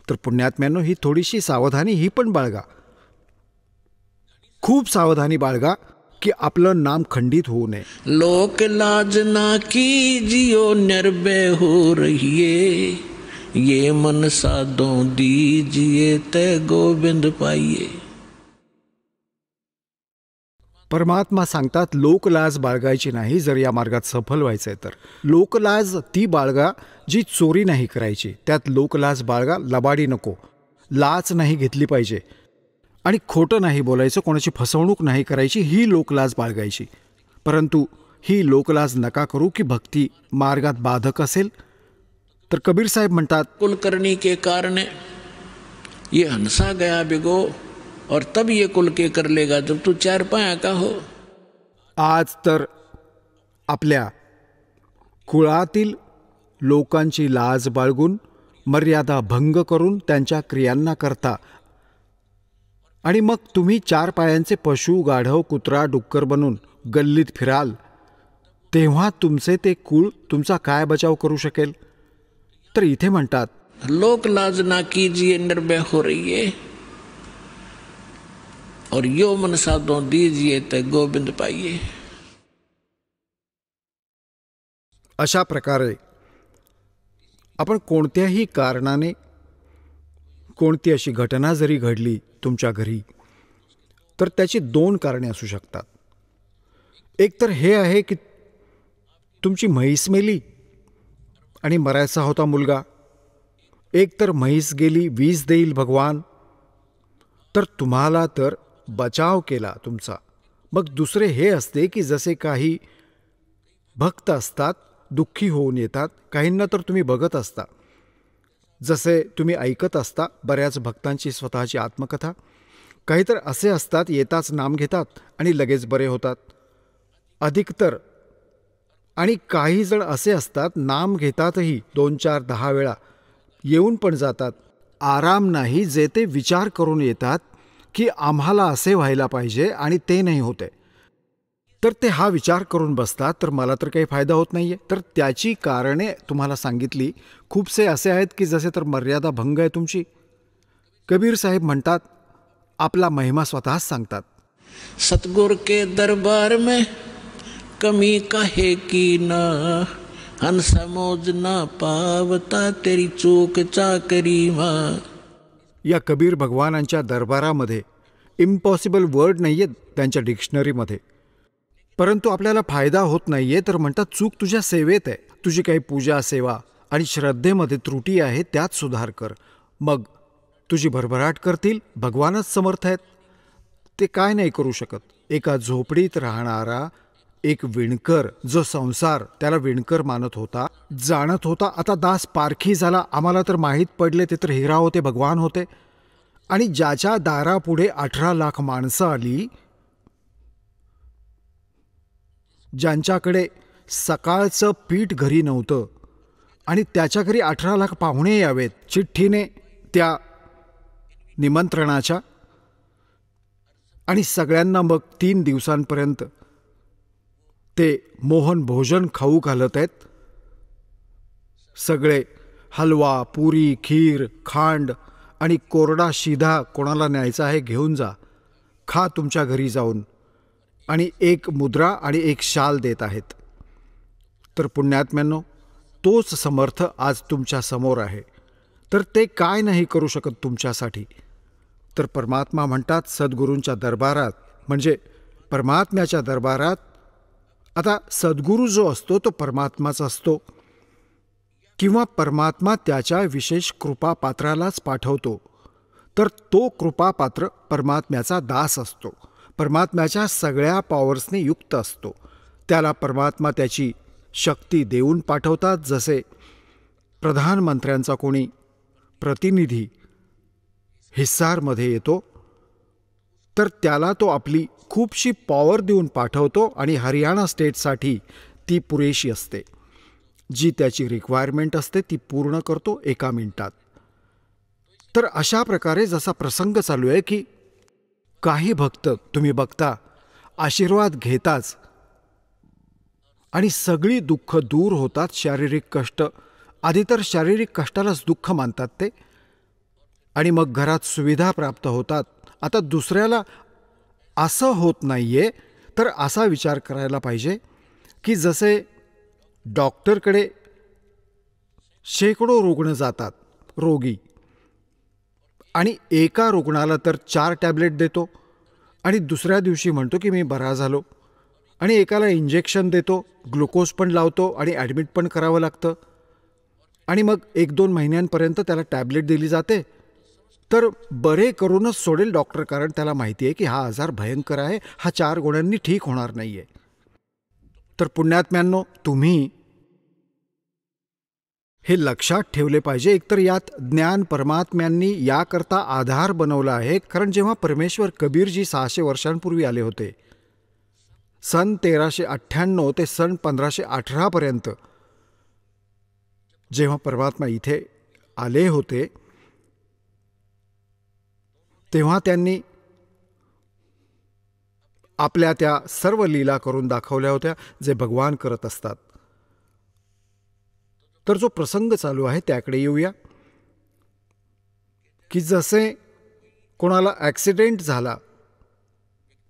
तर पुण्यात्म्यांनो, ही थोडीशी सावधानी ही पण बाळगा, खूप सावधानी बाळगा की आपलं नाम खंडित होऊ नये. लोक लाज ना कीजियो, निर्भय हो रहिए, ये मन साधों दीजिए ते गोविंद पाइये. परमात्मा सांगतात लोकलाज बाळगायची नाही जर या मार्गात सफल व्हायचं आहे तर. लोकलाज ती बाळगा जी चोरी नाही करायची, त्यात लोकलाज बाळगा. लबाडी नको, लाच नाही घेतली पाहिजे आणि खोटं नाही बोलायचं, कोणाची फसवणूक नाही करायची, ही लोकलाज बाळगायची. परंतु ही लोकलाज नका करू की भक्ती मार्गात बाधक असेल. तर कबीर साहेब म्हणतात, कुलकर्णी के कारण ये हंसा गया बिगो, और तब ये कुल के कर लेगा जब तू चार पाया का हो. आज तर आपल्या कुळातील लोकांची लाज बाळगून मर्यादा भंग करून त्यांच्या क्रियांना करता आणि मग तुम्ही 4 पायांचे पशु, गाढव, कुत्रा, डुक्कर बनून गल्लीत फिराल, तेव्हा तुमचे ते कुळ तुमचा काय बचाव करू शकेल? तर इथे म्हणतात, लोक लाज ना कीजिए, निर्भय हो रही है, और यो मन साधो दीजिए ते गोविंद पाइए. अशा प्रकारे आपण कोणत्याही कारणाने कोणती अशी घटना जरी घडली तुमच्या घरी, तर त्याची 2 कारणे असू शकतात. एक तर हे आहे की तुमची म्हैस मेली आणि मरायचा होता मुलगा, एक तर म्हैस गेली, वीज देईल भगवान, तर तुम्हाला तर बचाव केला तुमचा. मग दुसरे हे असते की जसे काही भक्त असतात, दुःखी होऊन येतात, काहींना तर तुम्ही बघत असता, जसे तुम्ही ऐकत असता बऱ्याच भक्तांची स्वतःची आत्मकथा. काही तर असे असतात, येताच नाम घेतात आणि लगेच बरे होतात. अधिकतर आणि काही जण असे असतात, नाम घेतातही 2, 4, 10 वेळा, येऊन पण जातात. आराम नाही, जे ते विचार करून येतात की आम्हाला असे व्हायला पाहिजे आणि ते नाही होते, तर ते हा विचार करून बसतात, तर मला तर काही फायदा होत नाही आहे. तर त्याची कारणे तुम्हाला सांगितली. खूपसे असे आहेत की जसे तर मर्यादा भंग आहे तुमची. कबीर साहेब म्हणतात, आपला महिमा स्वतःच सांगतात. सतगुर के दरबार में कमी काहे की ना, हन समोज ना पावता तेरी चूक चाकरी मां. या कबीर भगवानांच्या दरबारामध्ये इम्पॉसिबल वर्ड नाही आहेत त्यांच्या डिक्शनरीमध्ये, परंतु आपल्याला फायदा होत नाही आहे, तर म्हणतात चूक तुझ्या सेवेत आहे. तुझी काही पूजा, सेवा आणि श्रद्धेमध्ये त्रुटी आहे, त्यात सुधार कर. मग तुझी भरभराट करतील. भगवानच समर्थ आहेत, ते काय नाही करू शकत. एका झोपडीत राहणारा एक विणकर, जो संसार त्याला विणकर मानत होता, जाणत होता, आता दास पारखी झाला, आम्हाला तर माहीत पडले ते तर हिरा होते, भगवान होते. आणि ज्याच्या दारापुढे 18 लाख माणसं आली, ज्यांच्याकडे सकाळचं पीठ घरी नव्हतं आणि त्याच्या घरी 18 लाख पाहुणे यावेत चिठ्ठीने त्या निमंत्रणाच्या, आणि सगळ्यांना मग 3 दिवसांपर्यंत ते मोहन भोजन खाऊ घालत आहेत. सगळे हलवा, पुरी, खीर, खांड आणि कोरडा शिधा कोणाला न्यायचा आहे घेऊन जा, खा तुमच्या घरी जाऊन, आणि 1 मुद्रा आणि 1 शाल देत आहेत. तर पुण्यात्म्यांनो, तोच समर्थ आज तुमच्या समोर आहे, तर ते काय नाही करू शकत तुमच्यासाठी. तर परमात्मा म्हणतात, सद्गुरूंच्या दरबारात म्हणजे परमात्म्याच्या दरबारात, आता सद्गुरू जो असतो तो परमात्माचा असतो, किंवा परमात्मा त्याच्या विशेष कृपापात्रालाच पाठवतो, तर तो कृपापात्र परमात्म्याचा दास असतो, परमात्म्याच्या सगळ्या पॉवर्सने युक्त असतो. त्याला परमात्मा त्याची शक्ती देऊन पाठवतात. जसे प्रधानमंत्र्यांचा कोणी प्रतिनिधी हिस्सारमध्ये येतो, तर त्याला तो आपली खूपशी पॉवर देऊन पाठवतो आणि हरियाणा स्टेटसाठी ती पुरेशी असते. जी त्याची रिक्वायरमेंट असते ती पूर्ण करतो 1 मिनिटात. तर अशा प्रकारे जसा प्रसंग चालू आहे की काही भक्त तुम्ही बघता आशीर्वाद घेताच आणि सगळी दुःख दूर होतात. शारीरिक कष्ट, आधी तर शारीरिक कष्टालाच दुःख मानतात ते, आणि मग घरात सुविधा प्राप्त होतात. आता दुसऱ्याला असं होत नाही आहे, तर असा विचार करायला पाहिजे की जसे डॉक्टरकडे शेकडो रुग्ण जातात, रोगी, आणि एका रुग्णाला तर 4 टॅबलेट देतो आणि दुसऱ्या दिवशी म्हणतो की मी बरा झालो, आणि एकाला इंजेक्शन देतो, ग्लुकोज पण लावतो आणि ॲडमिट पण करावं लागतं, आणि मग 1-2 महिन्यांपर्यंत त्याला टॅबलेट दिली जाते, तर बरे करूनच सोडेल डॉक्टर, कारण त्याला माहिती आहे की हा आजार भयंकर आहे, हा 4 गोळ्यांनी ठीक होणार नाही आहे. तर पुण्यात्म्यांनो, तुम्ही हे लक्षात ठेवले पाहिजे. एकतर यात ज्ञान परमात्म्यांनी याकरता आधार बनवला आहे, कारण जेव्हा परमेश्वर कबीरजी 600 वर्षांपूर्वी आले होते, सन 1398 ते सन 1518 पर्यंत जेव्हा परमात्मा इथे आले होते तेव्हा त्यांनी आपल्या त्या सर्व लीला करून दाखवल्या होत्या जे भगवान करत असतात. तर जो प्रसंग चालू आहे त्याकडे येऊया की जसे कोणाला ॲक्सिडेंट झाला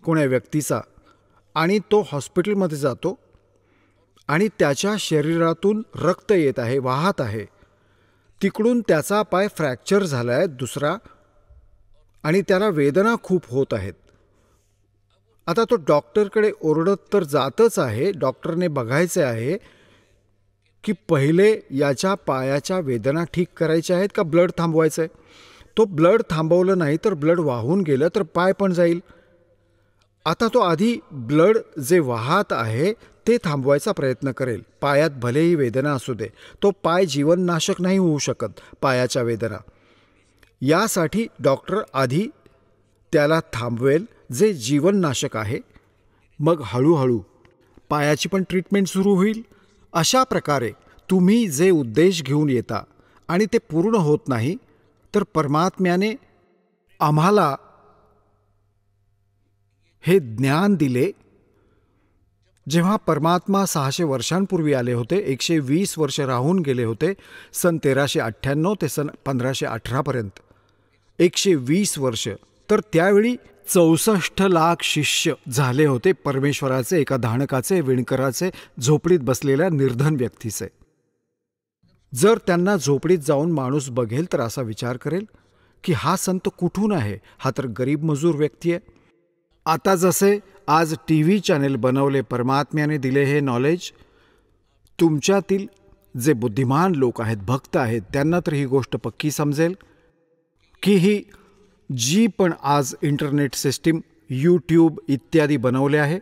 कोण्या व्यक्तीचा आणि तो हॉस्पिटलमध्ये जातो आणि त्याच्या शरीरातून रक्त येत आहे, वाहत आहे, तिकडून त्याचा पाय फ्रॅक्चर झाला आहे दुसरा आणि त्याला वेदना खूप होत आहेत. आता तो डॉक्टरकडे ओरडत तर जातच आहे, डॉक्टरने बघायचे आहे की पहिले याच्या पायाच्या वेदना ठीक करायच्या आहेत का ब्लड थांबवायचं आहे. तो ब्लड थांबवलं नाही तर ब्लड वाहून गेलं तर पाय पण जाईल. आता तो आधी ब्लड जे वाहत आहे ते थांबवायचा प्रयत्न करेल. पायात भलेही वेदना असू दे, तो पाय जीवननाशक नाही होऊ शकत पायाच्या वेदना. यासाठी डॉक्टर आधी त्याला थांबवेल जे जीवननाशक आहे, मग हळूहळू पायाची पण ट्रीटमेंट सुरू होईल. अशा प्रकारे तुम्ही जे उद्देश घेऊन येता आणि ते पूर्ण होत नाही तर परमात्म्याने आम्हाला हे ज्ञान दिले. जेव्हा परमात्मा 600 वर्षांपूर्वी आले होते, 120 वर्ष राहून गेले होते, सन 1398 ते सन 1518 पर्यंत 120 वर्ष. तर त्यावेळी 64 लाख शिष्य झाले होते परमेश्वराचे, एका धाणकाचे, विणकराचे, झोपडीत बसलेल्या निर्धन व्यक्तीचे. जर त्यांना झोपडीत जाऊन माणूस बघेल तर असा विचार करेल की हा संत कुठून आहे, हा तर गरीब मजूर व्यक्ती आहे. आता जसे आज TV चॅनेल बनवले, परमात्म्याने दिले हे नॉलेज, तुमच्यातील जे बुद्धिमान लोक आहेत, भक्त आहेत, त्यांना तर ही गोष्ट पक्की समजेल की ही जी पण आज इंटरनेट सिस्टीम, YouTube इत्यादी बनवले आहे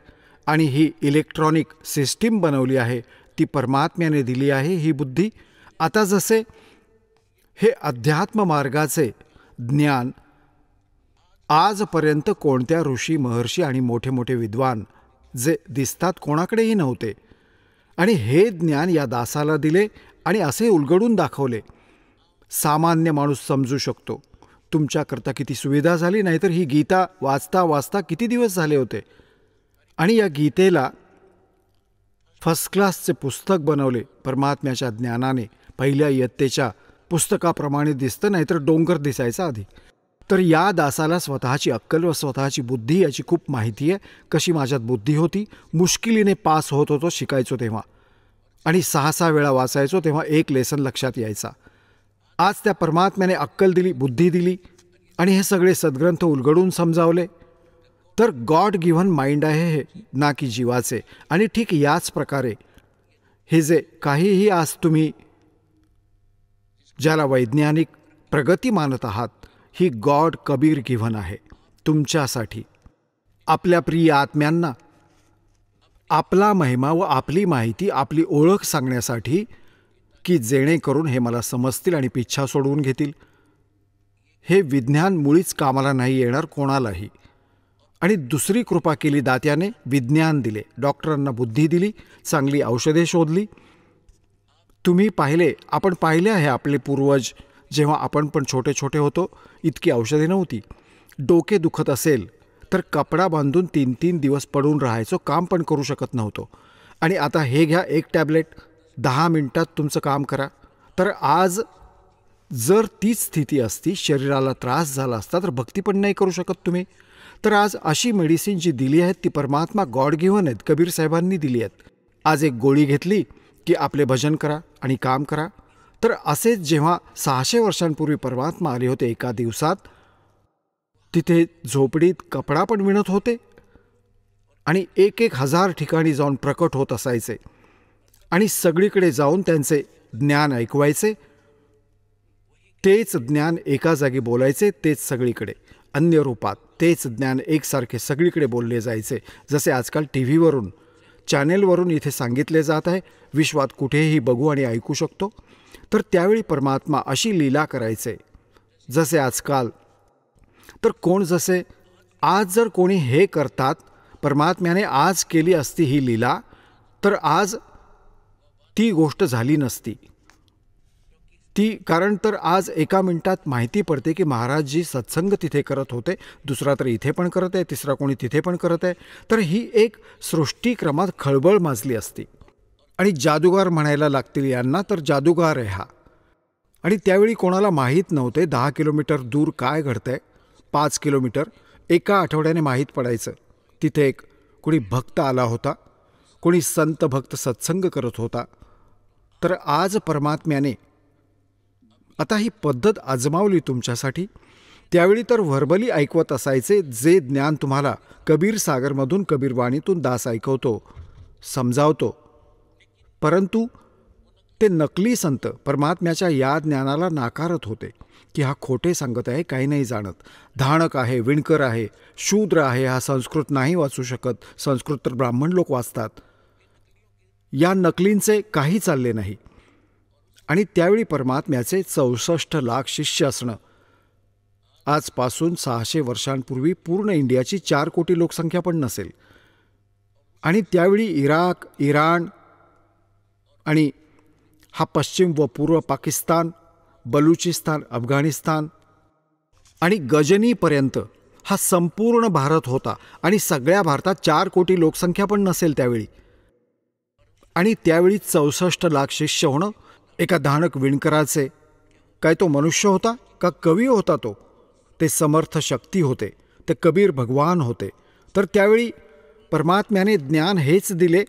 आणि ही इलेक्ट्रॉनिक सिस्टीम बनवली आहे ती परमात्म्याने दिली आहे ही बुद्धी. आता जसे हे अध्यात्म मार्गाचे ज्ञान आजपर्यंत कोणत्या ऋषी, महर्षी आणि मोठे मोठे विद्वान जे दिसतात कोणाकडेही नव्हते, आणि हे ज्ञान या दासाला दिले आणि असे उलगडून दाखवले. सामान्य माणूस समजू शकतो. तुमच्याकरता किती सुविधा झाली, नाहीतर ही गीता वाचता वाचता किती दिवस झाले होते. आणि या गीतेला फर्स्ट क्लासचे पुस्तक बनवले परमात्म्याच्या ज्ञानाने. पहिल्या इयत्तेच्या पुस्तकाप्रमाणे दिसतं, नाहीतर डोंगर दिसायचा आधी. तर या दासाला स्वतःची अक्कल व स्वतःची बुद्धी याची खूप माहिती आहे. कशी माझ्यात बुद्धी होती, मुश्किलीने पास होत होतो शिकायचो तेव्हा, आणि 6 वेळा वाचायचो तेव्हा एक लेसन लक्षात यायचा. आज त्या परमात्म्याने अक्कल दिली, बुद्धी दिली आणि हे सगळे सद्ग्रंथ उलगडून समजावले. तर गॉड गिव्हन माइंड आहे हे, ना की जीवाचे. आणि ठीक याच प्रकारे हे जे काहीही आज तुम्ही ज्याला वैज्ञानिक प्रगती मानत आहात, ही गॉड कबीर गिव्हन आहे तुमच्यासाठी, आपल्या प्रिय आत्म्यांना आपला महिमा व आपली माहिती, आपली ओळख सांगण्यासाठी, की जेणेकरून हे मला समजतील आणि पिच्छा सोडवून घेतील. हे विज्ञान मुळीच कामाला नाही येणार कोणालाही. आणि दुसरी कृपा केली दात्याने, विज्ञान दिले, डॉक्टरांना बुद्धी दिली, चांगली औषधे शोधली. तुम्ही पाहिले, आपण पाहिले आहे आपले पूर्वज, जेव्हा आपण पण छोटे छोटे होतो इतकी औषधे नव्हती. डोके दुखत असेल तर कपडा बांधून 3-3 दिवस पडून राहायचो, काम पण करू शकत नव्हतो. आणि आता हे घ्या, एक टॅबलेट, 10 मिनिटात तुमचं काम करा. तर आज जर तीच स्थिती असती, शरीराला त्रास झाला असता, तर भक्ती पण नाही करू शकत तुम्ही. तर आज अशी मेडिसिन जी दिली आहेत ती परमात्मा गॉड गिव्हन आहेत, कबीर साहेबांनी दिली आहेत. आज एक गोळी घेतली की आपले भजन करा आणि काम करा. तर असेच जेव्हा 600 वर्षांपूर्वी परमात्मा आले होते एका दिवसात, तिथे झोपडीत कपडा पण विणत होते आणि 1,000 ठिकाणी जाऊन प्रकट होत असायचे आणि सगळीकडे जाऊन त्यांचे ज्ञान ऐकवायचे. तेच ज्ञान एका जागी बोलायचे, तेच सगळीकडे अन्य रूपात तेच ज्ञान एकसारखे सगळीकडे बोलले जायचे. जसे आजकाल TV वरून, चॅनेलवरून इथे सांगितले जात आहे, विश्वात कुठेही बघू आणि ऐकू शकतो. तर त्यावेळी परमात्मा अशी लीला करायचे जसे आजकाल. तर कोण जसे आज जर कोणी हे करतात, परमात्म्याने आज केली असती ही लीला तर आज ती गोष्ट झाली नसती. कारण तर आज एका मिनिटात माहिती पडते की महाराजजी सत्संग तिथे करत होते, दुसरा तर इथे पण करत आहे, तिसरा कोणी तिथे पण करत आहे. तर ही एक सृष्टीक्रमात खळबळ माजली असती. आणि जादूगार म्हणायला लागतील यांना, तर जादूगार आहे हा. आणि त्यावेळी कोणाला माहीत नव्हते 10 किलोमीटर दूर काय घडतंय. 5 किलोमीटर एका आठवड्याने माहीत पडायचं. तिथे एक कोणी भक्त आला होता, कोणी संत भक्त सत्संग करत होता. तर आज परमात्म्याने आता ही पद्धत आजमावली तुमच्यासाठी. त्यावेळी तर व्हर्बली ऐकवत असायचे, जे ज्ञान तुम्हाला कबीर सागरमधून, कबीरवाणीतून दास ऐकवतो, समजावतो. परंतु ते नकली संत परमात्म्याच्या या ज्ञानाला नाकारत होते की हा खोटे सांगत आहे, काही नाही जाणत, धाणक आहे, विणकर आहे, शूद्र आहे, हा संस्कृत नाही वाचू शकत, संस्कृत तर ब्राह्मण लोक वाचतात. या नकलींचे काही चालले नाही. आणि त्यावेळी परमात्म्याचे 64 लाख शिष्य असणं, आजपासून 600 वर्षांपूर्वी पूर्ण इंडियाची 4 कोटी लोकसंख्या पण नसेल. आणि त्यावेळी इराक, इराण आणि हा पश्चिम व पूर्व पाकिस्तान, बलुचिस्तान, अफगाणिस्तान आणि गजनीपर्यंत हा संपूर्ण भारत होता. आणि सगळ्या भारतात 4 कोटी लोकसंख्या पण नसेल त्यावेळी. आणि त्यावेळी 64 लाख शिष्य होणं एका धाणक विणकराचे, काय तो मनुष्य होता का कवी होता तो? ते समर्थ शक्ती होते, ते कबीर भगवान होते. तर त्यावेळी परमात्म्याने ज्ञान हेच दिले,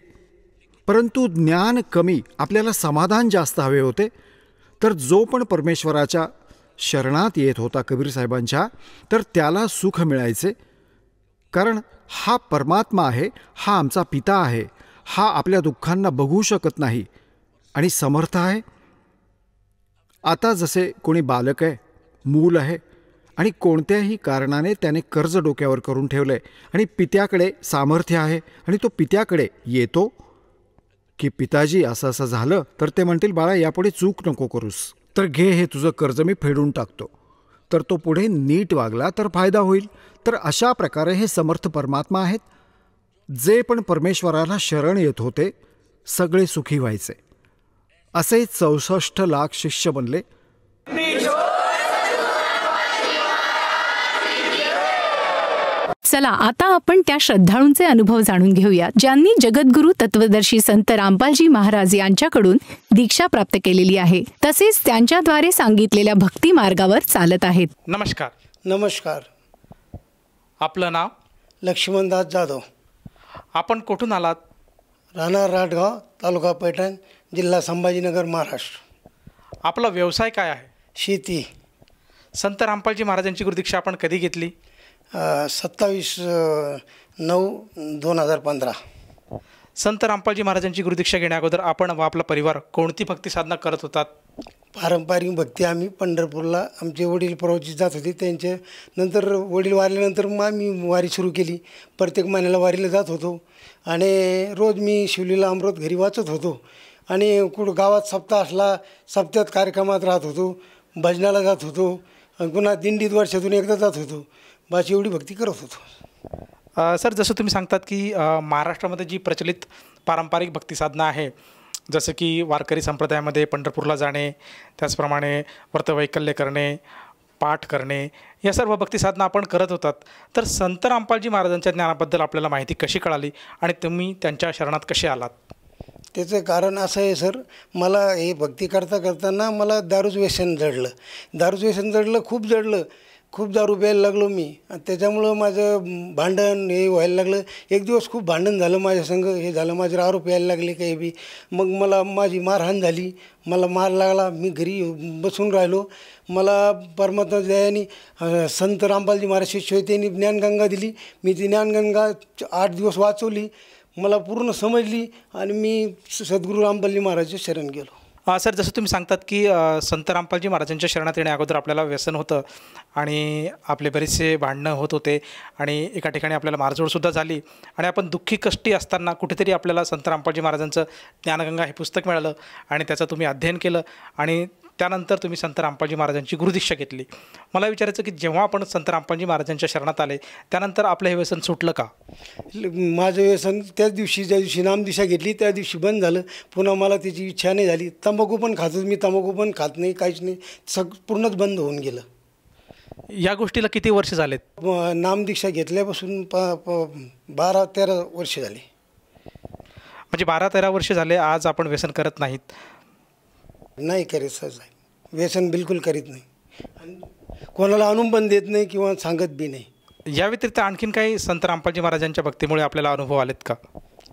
परंतु ज्ञान कमी, आपल्याला समाधान जास्त हवे होते. तर जो पण परमेश्वराच्या शरणात येत होता कबीर साहेबांच्या, तर त्याला सुख मिळायचे. कारण हा परमात्मा आहे, हा आमचा पिता आहे, हा आपल्या दुःखांना बघू शकत नाही आणि समर्थ आहे. आता जसे कोणी बालक आहे, मूल आहे, आणि कोणत्याही कारणाने त्याने कर्ज डोक्यावर करून ठेवलं आहे आणि पित्याकडे सामर्थ्य आहे, आणि तो पित्याकडे येतो की पिताजी असं असं झालं, तर ते म्हणतील बाळा यापुढे चूक नको करूस, तर घे हे तुझं कर्ज मी फेडून टाकतो. तर तो पुढे नीट वागला तर फायदा होईल. तर अशा प्रकारे हे समर्थ परमात्मा आहेत. जे पण परमेश्वराला शरण येत होते सगळे सुखी व्हायचे. असे 64 लाख शिष्य बनले. चला आता आपण त्या श्रद्धाळूंचे अनुभव जाणून घेऊया, ज्यांनी जगद्गुरू तत्वदर्शी संत रामपालजी महाराज यांच्याकडून दीक्षा प्राप्त केलेली आहे, तसेच त्यांच्याद्वारे सांगितलेल्या भक्ती मार्गावर चालत आहेत. नमस्कार. नमस्कार. आपलं नाव? लक्ष्मणदास जाधव. आपण कुठून आलात? राहणार राटगाव, तालुका पैठण, जिल्हा संभाजीनगर, महाराष्ट्र. आपला व्यवसाय काय आहे? शेती. संत रामपालजी महाराजांची गुरुदीक्षा आपण कधी घेतली? 27/9/2015. संत रामपालजी महाराजांची गुरुदीक्षा घेण्या अगोदर आपण व आपला परिवार कोणती भक्ती साधना करत होतात? पारंपरिक भक्ती. आम्ही पंढरपूरला आमचे वडील प्रवचित जात होते, त्यांच्या नंतर वडील वारल्यानंतर मग आम्ही वारी सुरू केली. प्रत्येक महिन्याला वारीला जात होतो आणि रोज मी शिवलीला अमृत घरी वाचत होतो. आणि कुठं गावात सप्ताह असला, सप्त्यात कार्यक्रमात राहत होतो, भजनाला जात होतो, आणि पुन्हा दिंडीत वर्षातून एकदा जात होतो. बस एवढी भक्ती करत होतो. सर, जसं तुम्ही सांगतात की महाराष्ट्रामध्ये जी प्रचलित पारंपरिक भक्ती साधना आहे, जसं की वारकरी संप्रदायामध्ये पंढरपूरला जाणे, त्याचप्रमाणे व्रतवैकल्य करणे, पाठ करणे, या सर्व भक्ती साधना आपण करत होतात. तर संत रामपालजी महाराजांच्या ज्ञानाबद्दल आपल्याला माहिती कशी कळाली आणि तुम्ही त्यांच्या शरणात कसे आलात? त्याचं कारण असं आहे सर, मला हे भक्ती करताना मला दारूचं व्यसन जडलं. खूप दारू प्यायला लागलो मी. त्याच्यामुळं माझं भांडण हे व्हायला लागलं. एक दिवस खूप भांडण झालं माझ्या संग, हे झालं माझ्यावर आरोप यायला लागले काही बी. मग माझी मारहाण झाली, मला मार लागला. मी घरी बसून राहिलो. मला परमात्मा दयाने संत रामपालजी महाराज शिष्य होते, त्यांनी ज्ञानगंगा दिली. मी ती ज्ञानगंगा 8 दिवस वाचवली, मला पूर्ण समजली आणि मी सद्गुरू रामपालजी महाराजच्या शरण गेलो. सर, जसं तुम्ही सांगतात की संत रामपालजी महाराजांच्या शरणात येण्या अगोदर आपल्याला व्यसन होतं आणि आपले बरेचसे भांडणं होत होते आणि एका ठिकाणी आपल्याला मारझोडसुद्धा झाली आणि आपण दुःखी कष्टी असताना कुठेतरी आपल्याला संत रामपालजी महाराजांचं ज्ञानगंगा हे पुस्तक मिळालं आणि त्याचं तुम्ही अध्ययन केलं आणि त्यानंतर तुम्ही संत रामपालजी महाराजांची गुरुदीक्षा घेतली. मला विचारायचं की जेव्हा आपण संत रामपालजी महाराजांच्या शरणात आले त्यानंतर आपलं हे व्यसन सुटलं का? माझं व्यसन त्याच दिवशी, ज्या दिवशी नामदिशा घेतली त्या दिवशी बंद झालं. पुन्हा मला त्याची इच्छा नाही झाली. तंबाखू पण खातो मी, तंबाखू पण खात नाही, काहीच नाही, पूर्णच बंद होऊन गेलं. या गोष्टीला किती वर्ष झालेत? नामदीक्षा घेतल्यापासून 12-13 वर्ष झाली. म्हणजे 12-13 वर्ष झाले आज आपण व्यसन करत नाहीत? नाही करीत सहज, व्यसन बिलकुल करीत नाही आणि कोणाला आणून पण देत नाही किंवा सांगत बी नाही. या व्यतिरिक्त आणखीन काही संत रामपालजी महाराजांच्या भक्तीमुळे आपल्याला अनुभव आलेत का?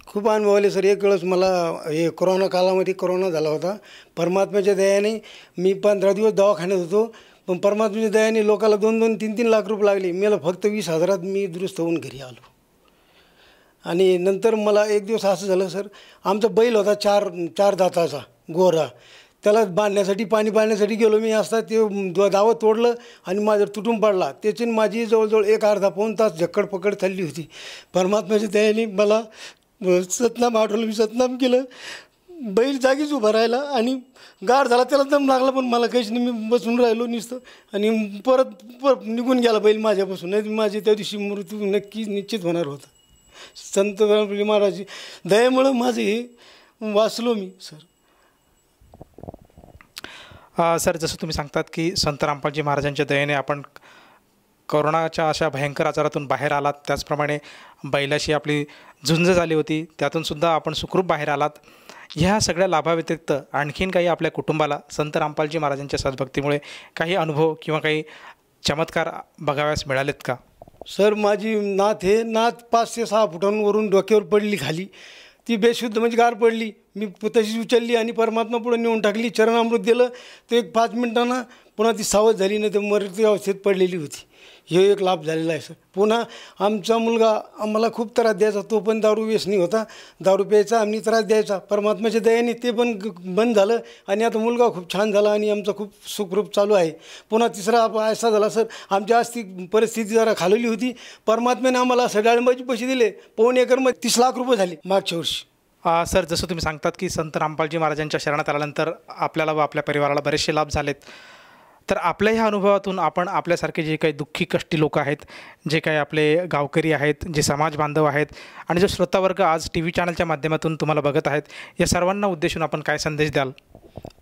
खूप अनुभव आले सर. एक वेळेस मला हे कोरोना काळामध्ये कोरोना झाला होता. परमात्म्याच्या दयाने मी 15 दिवस दवाखान्यात होतो, पण परमात्म्याच्या दयाने लोकाला 2-2, 3-3 लाख रुपये लागले. मला फक्त 20,000त मी दुरुस्त होऊन घरी आलो. आणि नंतर मला एक दिवस असं झालं सर, आमचा बैल होता 4 दाताचा गोरा, त्याला बांधण्यासाठी पाणी पाण्यासाठी गेलो मी, असता ते दावं तोडलं आणि माझं तुटून पडला. त्याची माझी जवळजवळ 1-अर्धा-पाऊण तास झक्कडपकड चालली होती. परमात्म्याच्या दयाने मला सतनाम आठवलं, मी सतनाम केलं. बैल जागीच उभा राहिला आणि गार झाला, त्याला दम लागला, पण मला काहीच नाही, मी बसून राहिलो नुसतं. आणि परत निघून गेला बैल माझ्यापासून. नाही माझी त्या दिवशी मृत्यू नक्की निश्चित होणार होता. संत रामपालजी महाराज दयामुळं माझे हे वाचलो मी सर. सर, जसं तुम्ही सांगतात की संत रामपालजी महाराजांच्या दयेने आपण कोरोनाच्या अशा भयंकर आजारातून बाहेर आलात, त्याचप्रमाणे बैलाशी आपली झुंज झाली होती, त्यातूनसुद्धा आपण सुखरूप बाहेर आलात. ह्या सगळ्या लाभाव्यतिरिक्त आणखीन काही आपल्या कुटुंबाला संत रामपालजी महाराजांच्या सद्भक्तीमुळे काही अनुभव किंवा काही चमत्कार बघाव्यास मिळालेत का? सर, माझी नात 5 ते 6 फुटांवरून डोक्यावर पडली खाली. ती बेशुद्ध म्हणजे गार पडली. मी तशीच उचलली आणि परमात्मा पुढे नेऊन टाकली. चरणामृत दिलं ते 1 5 मिनिटांना पुन्हा ती सावध झाली, नाही तर मरती अवस्थेत पडलेली होती. हे एक लाभ झालेला आहे सर. पुन्हा आमचा मुलगा आम्हाला खूप त्रास द्यायचा, तो पण दारू व्यसनी होता, दारू प्यायचा आणि त्रास द्यायचा. परमात्म्याच्या दयाने ते पण बंद झालं आणि आता मुलगा खूप छान झाला आणि आमचं खूप सुखरूप चालू आहे. पुन्हा तिसरा असा झाला सर, आमची आर्थिक परिस्थिती जरा खालवली होती. परमात्म्याने आम्हाला असं डाळिंबाचे पैसे दिले, 1.25 एकरमध्ये 30 लाख रुपये झाले मागच्या वर्षी. सर, जसं तुम्ही सांगतात की संत रामपालजी महाराजांच्या शरणात आल्यानंतर आपल्याला व आपल्या परिवाराला बरेचसे लाभ झालेत, तर आपल्या ह्या अनुभवातून आपण आपल्यासारखे जे काही दुःखी कष्टी लोक आहेत, जे काही आपले गावकरी आहेत, जे समाज बांधव आहेत आणि जो श्रोतावर्ग आज TV चॅनलच्या माध्यमातून तुम्हाला बघत आहेत, या सर्वांना उद्देशून आपण काय संदेश द्याल?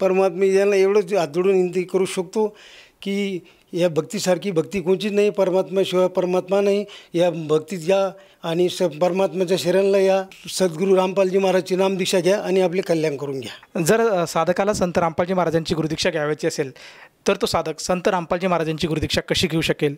परमात्मा यांना एवढंच हात जोडून विनंती करू शकतो की या भक्तीसारखी भक्ती कोणचीच नाही, परमात्म्याशिवाय परमात्मा नाही. या भक्तीत या आणि परमात्म्याच्या शरणला या. सद्गुरू रामपालजी महाराजची नामदीक्षा घ्या आणि आपले कल्याण करून घ्या. जर साधकाला संत रामपालजी महाराजांची गुरुदीक्षा घ्यावयाची असेल तर तो साधक संत रामपालजी महाराजांची गुरुदीक्षा कशी घेऊ शकेल?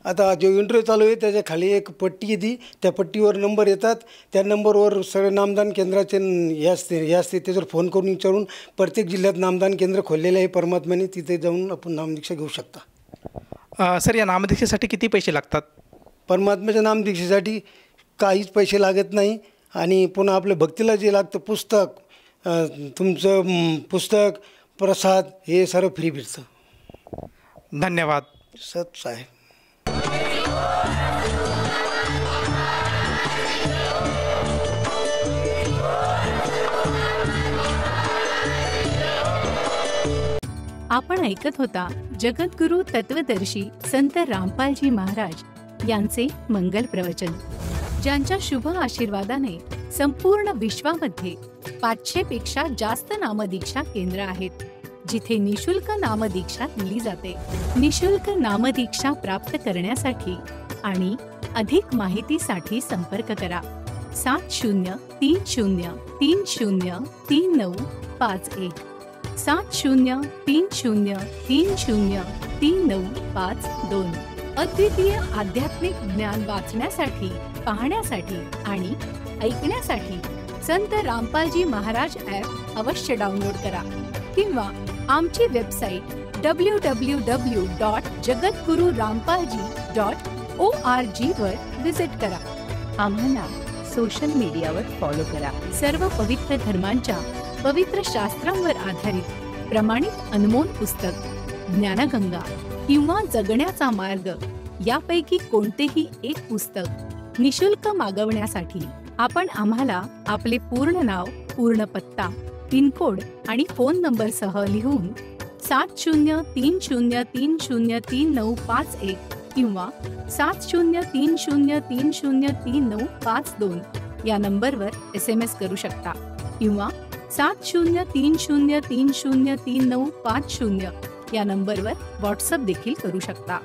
आता जो इंटरव्ह्यू चालू आहे त्याच्या खाली एक पट्टी येते, त्या पट्टीवर नंबर येतात, त्या नंबरवर सगळे नामदान केंद्राचे हे असते त्याच्यावर फोन करून विचारून प्रत्येक जिल्ह्यात नामदान केंद्र खोललेले आहे परमात्म्याने, तिथे जाऊन आपण नामदीक्षा घेऊ शकता. सर, या नामदीक्षेसाठी किती पैसे लागतात? परमात्म्याच्या नामदीक्षेसाठी काहीच पैसे लागत नाही. आणि पुन्हा आपल्या भक्तीला जे लागतं पुस्तक, तुमचं पुस्तक, प्रसाद हे सर्व फ्री भेटतं. धन्यवाद सत साहेब. आपण ऐकत होता जगद्गुरु तत्वदर्शी संत रामपालजी महाराज यांचे मंगल प्रवचन, ज्यांच्या शुभ आशीर्वादाने संपूर्ण विश्वामध्ये 500 पेक्षा जास्त नामदीक्षा केंद्र आहेत, जिथे निशुल्क नामदीक्षा दिली जाते. निशुल्क नामदीक्षा प्राप्त करण्यासाठी आणि अधिक माहितीसाठी संपर्क करा 7030303951 7030303952. अद्वितीय आध्यात्मिक ज्ञान वाचण्यासाठी, पाहण्यासाठी आणि ऐकण्यासाठी संत रामपालजी महाराज ॲप अवश्य डाउनलोड करा किंवा आमची वेबसाईट www.jagadgururampalji.org वर विजिट करा. आम्हाला सोशल मीडियावर फॉलो करा. सर्व पवित्र धर्मांच्या पवित्र शास्त्रांवर आधारित प्रमाणित अनमोल पुस्तक ज्ञानगंगा किंवा जगण्याचा मार्ग यापैकी कोणतेही एक पुस्तक निशुल्क मागवण्यासाठी आपण आम्हाला आपले पूर्ण नाव, पूर्ण पत्ता, पिनकोड आणि फोन नंबरसह लिहून 7030303951 किंवा 7030303952 या नंबरवर SMS करू शकता किंवा 7030303950 या नंबरवर व्हॉट्सअप देखील करू शकता.